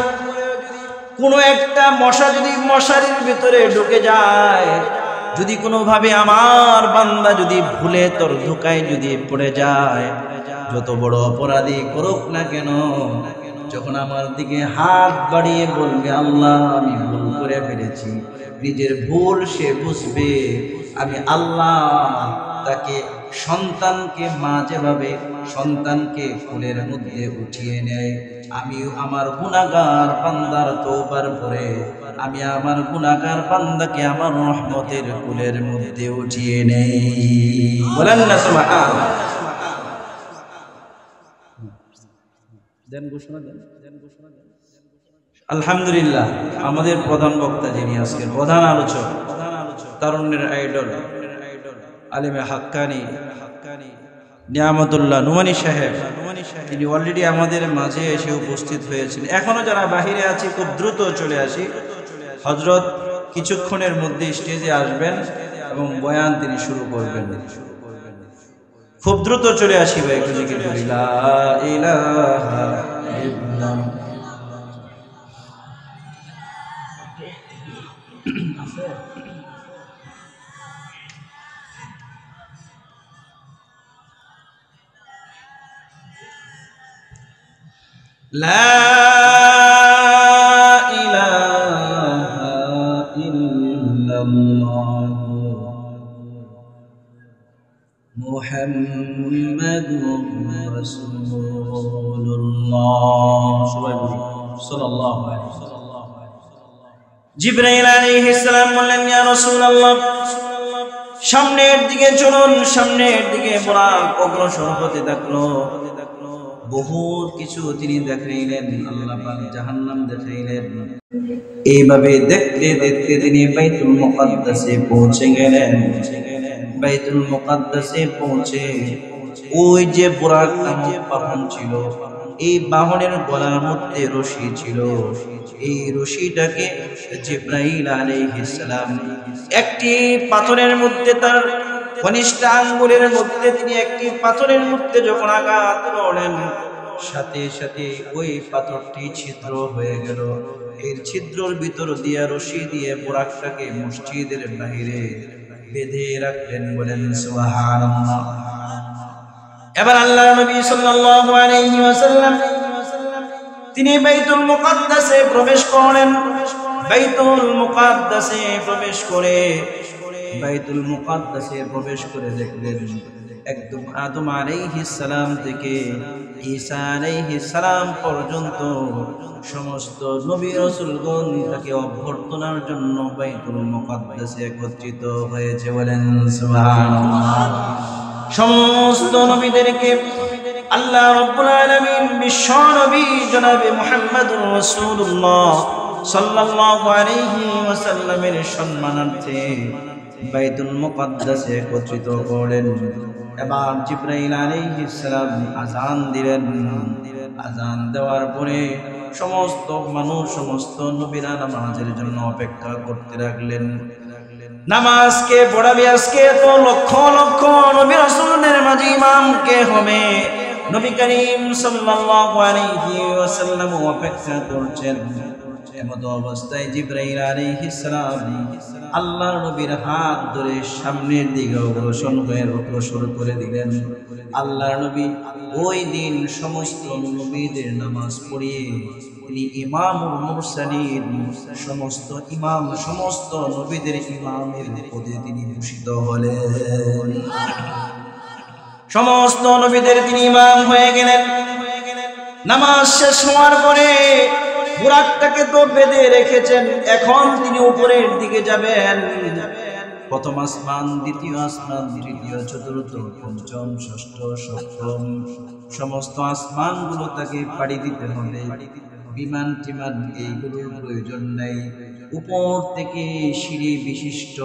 S1: কোনো একটা মশা যদি মশারির ভিতরে ঢুকে যায়, যদি কোনোভাবে আমার বান্দা যদি ভুলে তোর ধোঁকায় যদি পড়ে যায়, যত বড় অপরাধী করুক না কেন, যখন আমার দিকে হাত বাড়িয়ে বলবে আল্লাহ আমি ভুল করে ফেলেছি, নিজের ভুল সে বুঝবে, আমি আল্লাহ তাকে সন্তানকে মা যেভাবে সন্তানকে কোলের মধ্যে উঠিয়ে নেয়, আমি আমার গুনাহগার বান্দার তওবার পরে আমি আমার গুনাহগার বান্দাকে আমার রহমতের কোলের মধ্যে উঠিয়ে নেই। বলেন না সুবহানাল্লাহ। দেন ঘোষণা দেন। আলহামদুলিল্লাহ, আমাদের প্রধান বক্তা যিনি আজকের প্রধান আলোচক, তারুণ্যের আইডল, আলেমে হাক্কানি নিয়ামতুল্লাহ নুমানী সাহেব, তিনি অলরেডি আমাদের মাঝে এসে উপস্থিত হয়েছেন। এখনো যারা বাহিরে আছি খুব দ্রুত চলে আসি। হযরত কিছুক্ষণের মধ্যে স্টেজে আসবেন এবং বয়ান তিনি শুরু করবেন। খুব দ্রুত চলে আসি ভাই, একটু জিকির করি লা ইলাহা ইল্লাল্লাহ। لا إله إلا الله محمد رسول الله صلى الله عليه وسلم। জিবরাইল আলাইহিস সালাম বললেন, ইয়া রাসূলুল্লাহ, সামনের দিকে চলুন। সামনের দিকে বুরাক অগ্রসর হতে থাকলো। বহুত কিছু তিনি দেখাইলেন, আল্লাহ পাক জাহান্নাম দেখাইলেন। এইভাবে দেখতে দেখতে তিনি বাইতুল মুকাদ্দাসে পৌঁছে গেলেন। বাইতুল মুকাদ্দাসে পৌঁছে ওই যে বুরাক নামক বাহন ছিল, এই বাহনের গলার মধ্যে রশি ছিল। এই রশিটাকে জিবরাইল আলাইহিস সালাম একটি পাথরের মধ্যে, তার কনিষ্ঠ আঙ্গুলের মধ্যে তিনি একটি পাথরের মধ্যে যখন আঘাত করলেন, সাথে সাথে ওই পাথরটি ছিদ্র হয়ে গেল। এই ছিদ্রর ভিতর দিয়ে রশি দিয়ে বুরাকটাকে মসজিদের বাহিরে বেঁধে রাখলেন। বলেন সুবহানাল্লাহ। এবার আল্লাহর নবী সাল্লাল্লাহু আলাইহি ওয়াসাল্লাম তিনি বাইতুল মুকাদ্দাসে প্রবেশ করলেন। বাইতুল মুকাদ্দাসে প্রবেশ করে দেখলেন একদম আদম আলাইহিস সালাম থেকে ঈসা আলাইহিস সালাম পর্যন্ত সমস্ত নবী রাসূলগণ তাকে অভ্যর্থনার জন্য বাইতুল মুকাদ্দাসে একত্রিত হয়েছে। বলেন সুবহানাল্লাহ। সমস্ত নবীদেরকে আল্লাহ রাব্বুল আলামিন বিশ্ব নবী জনাবে মুহাম্মদুর রাসূলুল্লাহ সাল্লাল্লাহু আলাইহি ওয়াসাল্লামের সম্মানার্থে বাইতুল মুকাদ্দাসে একত্রিত করলেন। এবার জিবরাইল আলাইহিস সালাম আযান দিলেন। আযান দেওয়ার পরে সমস্ত মানুষ সমস্ত নবীরা নামাজের জন্য অপেক্ষা করতে লাগলেন। নামাজকে পড়াবে আজকে তো লক্ষ লক্ষ নবী রাসূলদের মাঝে ইমাম কে হবে? নবী করিম সাল্লাল্লাহু আলাইহি ওয়াসাল্লাম অপেক্ষা করছেন। এমত অবস্থায় জিবরাইল আলাইহিস সালাম আল্লাহর নবীর হাত ধরে সামনের দিকে অগ্রসর করে দিলেন। আল্লাহর নবী ওই দিন সমস্ত নবীদের নামাজ পড়িয়ে তিনি ইমামুল মুরসালিন, সমস্ত ইমাম, সমস্ত নবীদের ইমামের পদে তিনি ভূষিত হলেন। সমস্ত নবীদের তিনি ইমাম হয়ে গেলেন। নামাজ শেষ হওয়ার পরে বুরাকটাকে তো বেঁধে রেখেছেন, এখন তিনি উপরের দিকে যাবেন। প্রথম আসমান, দ্বিতীয় আসমান, তৃতীয়, চতুর্থ, পঞ্চম, ষষ্ঠ, সপ্তম সমস্ত আসমানগুলো তাকে পাড়ি দিতে হবে। বিমান টিমান এইগুলোর প্রয়োজন নাই। উপর থেকে সিঁড়ি বিশিষ্ট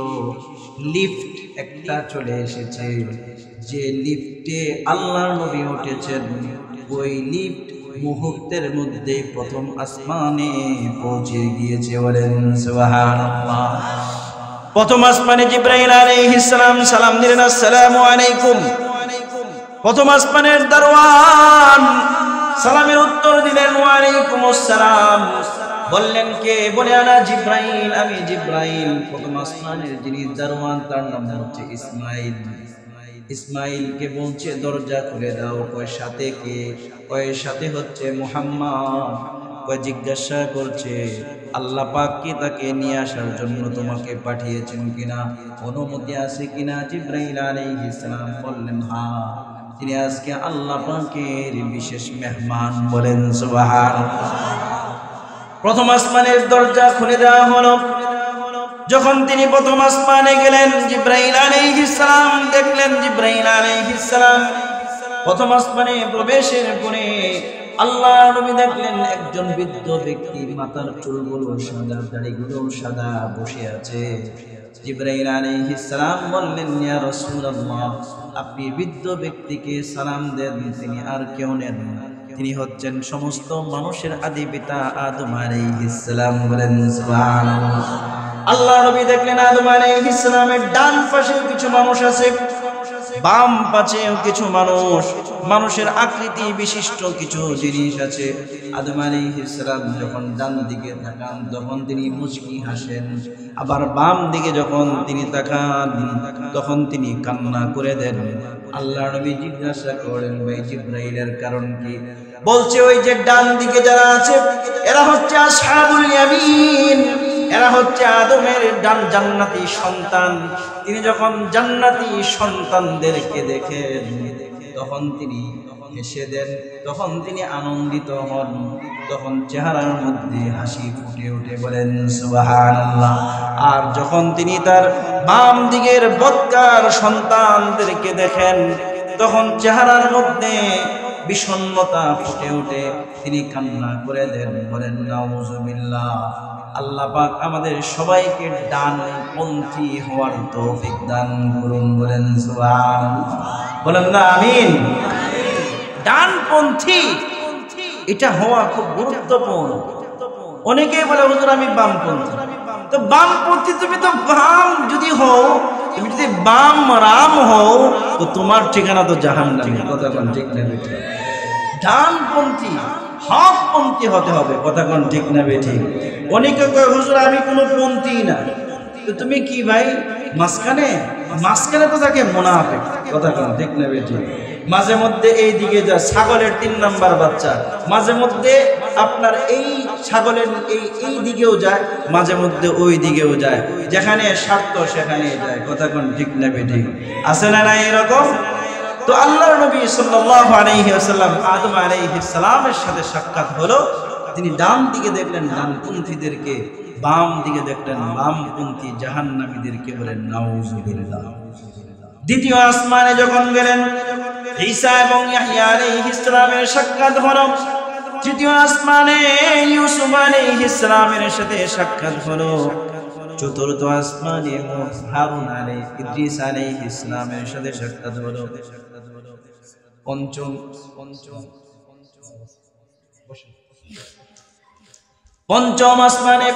S1: লিফট একটা চলে এসেছে। যে লিফটে আল্লাহর নবী উঠেছেন, ওই লিফট মুহূর্তের মধ্যে প্রথম আসমানে পৌঁছে গিয়েছে। বলেন সুবহানাল্লাহ। প্রথম আসমানে জিবরাইল আলাইহিস সালাম সালাম দিলেন, আসসালামু আলাইকুম। প্রথম আসমানের দারওয়ান সালামের উত্তর দিলেন, ওয়া আলাইকুমুস সালাম। বললেন কে? বলে আনা জিবরাইল, আমি জিবরাইল। প্রথম আসমানের যিনি দারওয়ান তার নাম হচ্ছে ইসমাইল। ইসমাইলকে বলছে দরজা খুলে দাও। কয় সাথে কে? কয় সাথে হচ্ছে মুহাম্মদ। কয় জিজ্ঞাসা করছে আল্লাহ পাক কি তাকে নিয়ে আসার জন্য তোমাকে পাঠিয়েছেন কিনা, অনুমতি আছে কিনা? জিবরাইল আলাইহিস সালাম বললেন হ্যাঁ, তিনি আজকে আল্লাহ পাকের বিশেষ মেহমান। বলেন সুবহানাল্লাহ। প্রথম আসমানের দরজা খুলে দেওয়া হলো। যখন তিনি প্রথম আসমানে গেলেন, জিবরাইল আলাইহিস সালাম দেখলেন, জিবরাইল আলাইহিস সালাম প্রথম আসমানে প্রবেশের পরে আল্লাহর নবী দেখলেন একজন বৃদ্ধ ব্যক্তি, মাথার চুলগুলো সাদা, দাড়িগুলো সাদা, বসে আছে। জিবরাইল আলাইহিস সালাম বললেন, ইয়া রাসূলুল্লাহ, আপনি বৃদ্ধ ব্যক্তিকে সালাম দেন। তিনি আর কেউ নেন, তিনি হচ্ছেন সমস্ত মানুষের আদি পিতা আদম আলাইহিস সালাম। বলেন সুবহানাল্লাহ। আল্লাহর নবী দেখলেন আদম আলাইহিস সালামের ডান পাশে কিছু মানুষ আছে, বাম পাশেও কিছু মানুষ, মানুষের আকৃতি বিশিষ্ট কিছু জিনিস আছে। আদম আলাইহিস সালাম যখন ডান দিকে তাকান তখন তিনি মুচকি হাসেন, আবার বাম দিকে যখন তিনি তাকান তখন তিনি কান্না করে দেন। আল্লাহর নবী জিজ্ঞাসা করেন, ভাই জিবরাইলের কারণ কি? বলছে ওই যে ডান দিকে যারা আছে এরা হচ্ছে আসহাবুল ইয়ামিন, এরা হচ্ছে আদমের জান্নাতি সন্তান। তিনি যখন জান্নাতি সন্তানদেরকে দেখেন তখন তিনি হেসে দেন, তখন তিনি আনন্দিত হন, তখন চেহারার মধ্যে হাসি ফুটে ওঠে। বলেন সুবহানাল্লাহ। আর যখন তিনি তার বাম দিকের বদকার সন্তানদেরকে দেখেন তখন চেহারার মধ্যে বিষণ্ণতা ফুটে ওঠে, তিনি কান্না করে দেন। বলেন নাউজুবিল্লাহ। আল্লাহ পাক আমাদের সবাইকে ডানপন্থী হওয়ার তৌফিক দান করুন। বলেন সুবহানাল্লাহ। বলেন না আমিন। ডানপন্থী এটা হওয়া খুব গুরুত্বপূর্ণ। অনেকেই বলে হুজুর আমি বামপন্থী। তো বামপন্থী তুমি তো বাম যদি হও, তুমি যদি বাম রাম হও তো তোমার ঠিকানা তো জাহান্নামে। কথা কোন ঠিক না বেঠিক? ডানপন্থী হকপন্থী হতে হবে। কথা কোন ঠিক না বেঠিক? অনেকে কয় হুজুর আমি কোনো পন্থী না। তো তুমি কি ভাই মাঝখানে? মাঝখানে তো তাকে মুনাফিক। কথা কোন ঠিক না বেঠিক? মাঝে মধ্যে এই দিকে যা ছাগলের 3 নাম্বার বাচ্চা, মাঝে মধ্যে আপনার এই ছাগলের এই দিকেও যায়, মাঝে মধ্যে ওই দিকেও যায়, যেখানে স্বার্থ সেখানে যায়। কথা কোন ঠিক না বেঠিক? আছে না নাই এরকম? তো আল্লাহর নবী সাল্লাল্লাহু আলাইহি ওয়াসাল্লাম আদম আলাইহিস সালামের সাথে সাক্ষাৎ হলো। তিনি ডান দিকে দেখলেন ডানপন্থীদেরকে, বাম দিকে দেখলেন বামপন্থী জাহান্নামীদেরকে। বলেন নাউজুবিল্লাহ। দ্বিতীয় আসমানে যখন গেলেন ঈসা এবং ইয়াহইয়া আলাইহিস সালামের সাক্ষাৎ হলো। তৃতীয় আসমানে ইউসুফ আলাইহিস সালামের সাথে সাক্ষাৎ হলো। চতুর্থ আসমানে হারুন ইদ্রিস আলাইহিস সালামের সাথে সাক্ষাৎ হলো। পঞ্চম পঞ্চম আসমানে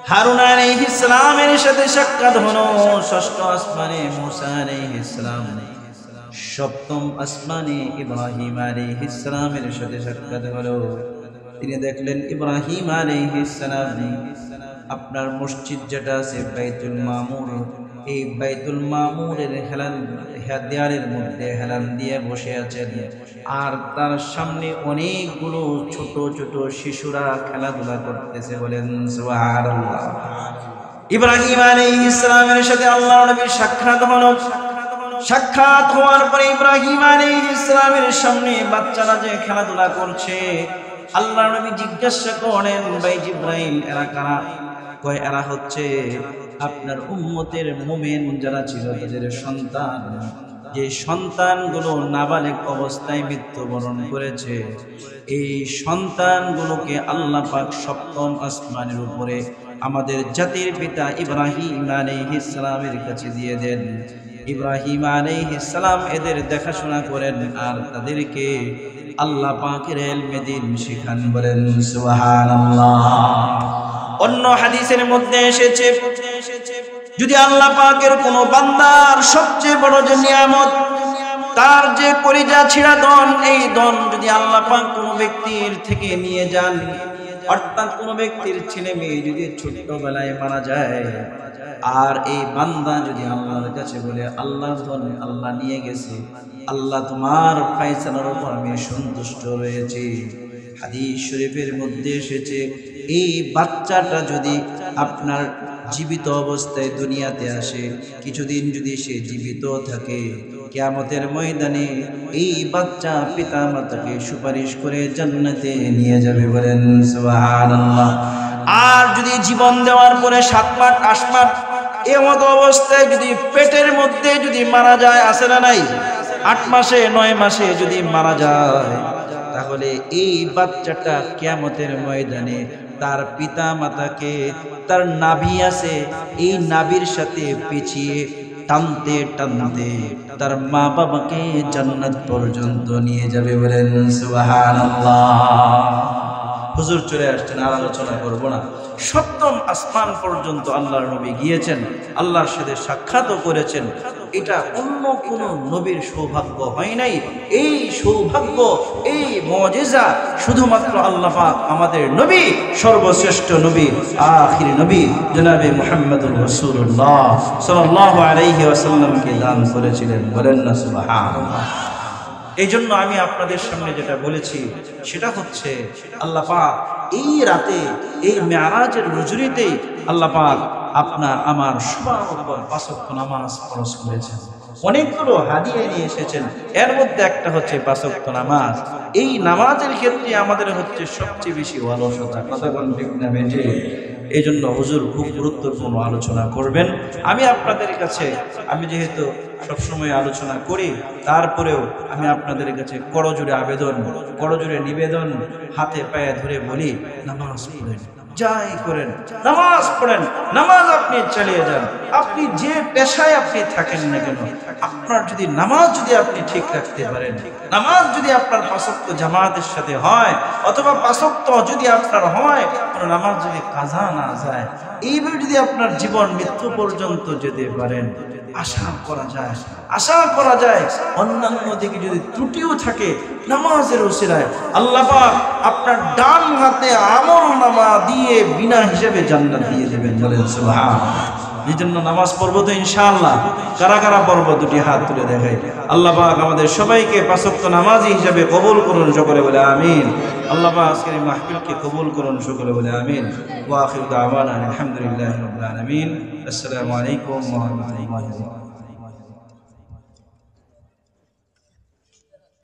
S1: হারুন আলাইহিস সালামের সাথে সাক্ষাৎ হলো। ষষ্ঠ আসমানে মূসা আলাইহিস সালাম, সপ্তম আসমানে ইব্রাহিম আলাইহিস সালামের সাথে সাক্ষাৎ হলো। তিনি দেখলেন ইব্রাহিম আলাইহিস সালাম আপনার মসজিদ যেটা আছে বাইতুল মামুর, এই বাইতুল মামুরের দেয়ালের মধ্যে হেলান দিয়ে বসে আছেন, আর তার সামনে অনেকগুলো ছোট ছোট শিশুরা খেলাধুলা করতেছে। বলেন সুবহানাল্লাহ। ইব্রাহিম আলাইহিস সালামের সাথে আল্লাহর নবীর সাক্ষাৎ হলো। সাক্ষাৎ হওয়ার পরে ইব্রাহিম আলাইহিস সালামের সামনে বাচ্চারা যে খেলাধুলা করছে, আল্লাহর নবী জিজ্ঞাসা করেন, ভাই জিবরাইল এরা কারা? কয় এরা হচ্ছে আপনার উম্মতের মুমিন যারা ছিল, তাদের সন্তান। যে সন্তানগুলো নাবালেগ অবস্থায় মৃত্যুবরণ করেছে, এই সন্তানগুলোকে আল্লাহ পাক সপ্তম আসমানের উপরে আমাদের জাতির পিতা ইব্রাহিম আলাইহিস সালামের কাছে দিয়ে দেন। ইব্রাহিম আলাইহিস সালাম এদের দেখাশোনা করেন আর তাদেরকে আল্লাহ পাকের ইলমে দ্বীন শিখান। বলেন সুবহানাল্লাহ। অন্য হাদিসের মধ্যে এসেছে, যদি আল্লাহ পাকের কোনো বান্দার সবচেয়ে বড় যে নিয়ামত, তার যে কলিজা ছিঁড়া ধন, এই ধন যদি আল্লাহ পাক কোনো ব্যক্তির থেকে নিয়ে যান, অর্থাৎ কোনো ব্যক্তির ছেলে মেয়ে যদি ছোট্টবেলায় মারা যায়, আর এই বান্দা যদি আল্লাহর কাছে বলে আল্লাহর ধন আল্লাহ নিয়ে গেছে, আল্লাহ তোমার ফয়সালার উপর আমি সন্তুষ্ট রয়েছি। হাদিস শরীফের মধ্যে এসেছে, এই বাচ্চাটা যদি আপনার জীবিত অবস্থায় দুনিয়াতে আসে, কিছুদিন যদি সে জীবিত থাকে, কিয়ামতের ময়দানে এই বাচ্চা পিতা মাতাকে সুপারিশ করে জান্নাতে নিয়ে যাবে। বলেন সুবহানাল্লাহ। আর যদি জীবন দেওয়ার পরে 7 মাস 8 মাস এমত অবস্থায় যদি পেটের মধ্যে যদি মারা যায়, আছে না নাই, 8 মাসে 9 মাসে যদি মারা যায়, তাহলে এই বাচ্চাটা কিয়ামতের ময়দানে তার পিতা মাতাকে, তার নাভি আছে, এই নাভির সাথে পেঁচিয়ে টানতে টানতে তার মা বাবাকে জান্নাত পর্যন্ত নিয়ে যাবে। বলেন সুবহানাল্লাহ। হুজুর চলে আসছেন, আর আলোচনা করব না। সপ্তম আসমান পর্যন্ত আল্লাহর নবী গিয়েছেন, আল্লাহর সাথে সাক্ষাৎও করেছেন। এটা অন্য কোন নবীর সৌভাগ্য হয় নাই। এই সৌভাগ্য, এই মুজিজা শুধুমাত্র আল্লাহ পাক আমাদের নবী, সর্বশ্রেষ্ঠ নবী, আখির নবী জনাবে মুহাম্মদুর রাসূলুল্লাহ সাল্লাল্লাহু আলাইহি ওয়াসাল্লামকে দান করেছিলেন। বলেন না সুবহানাল্লাহ। এই জন্য আমি আপনাদের সামনে যেটা বলেছি সেটা হচ্ছে, আল্লাহ পাক এই রাতে, এই মেরাজের রজনীতে আল্লাহ পাক আপনার আমার সবার উপর 5 ওয়াক্ত নামাজ ফরজ করেছেন। অনেকগুলো হাদিয়া নিয়ে এসেছেন, এর মধ্যে একটা হচ্ছে 5 ওয়াক্ত নামাজ। এই নামাজের ক্ষেত্রে আমাদের হচ্ছে সবচেয়ে বেশি অলসতা। কথা বলেন ঠিক না বেঠিক? এই জন্য হুজুর খুব গুরুত্বপূর্ণ আলোচনা করবেন। আমি আপনাদের কাছে, আমি যেহেতু সবসময় আলোচনা করি, তারপরেও আমি আপনাদের কাছে করজোড়ে আবেদন, করজোড়ে নিবেদন, হাতে পায়ে ধরে বলি, নামাজ পড়েন, যাই করেন নামাজ পড়েন। নামাজ আপনি চালিয়ে যান, আপনি যে পেশায় আপনি থাকেন না কেন, আপনার যদি নামাজ যদি আপনি ঠিক রাখতে পারেন, নামাজ যদি আপনার 5 ওয়াক্ত জামাতের সাথে হয়, অথবা 5 ওয়াক্ত যদি আপনার হয়, নামাজ যদি কাজা না যায়, এইভাবে যদি আপনার জীবন মৃত্যু পর্যন্ত যেতে পারেন, আশা করা যায় অন্যান্য দিকে যদি ত্রুটিও থাকে, নামাজের ওসিলায় আল্লাহ পাক আপনার ডান হাতে আমলনামা দিয়ে বিনা হিসাবে জান্নাত দিয়ে দেবেন। বলেন সুবহানাল্লাহ। এই জন্য নামাজ পড়বো তো ইনশাআল্লাহ। কারা কারা পড়বো? দুটি হাত তুলে দেখাই। আল্লাহ পাক আমাদের সবাইকে 5 ওয়াক্ত নামাজি হিসাবে কবুল করুন, সকলে বলে আমিন। আল্লাহ পাক আজকের মাহফিলকে কবুল করুন, সকলে বলে আমিন। ওয়া আখিরু দাওয়ানা আলহামদুলিল্লাহি রাব্বিল আলামিন। আসসালামু আলাইকুম ওয়া রাহমাতুল্লাহি ওয়া বারাকাতুহু।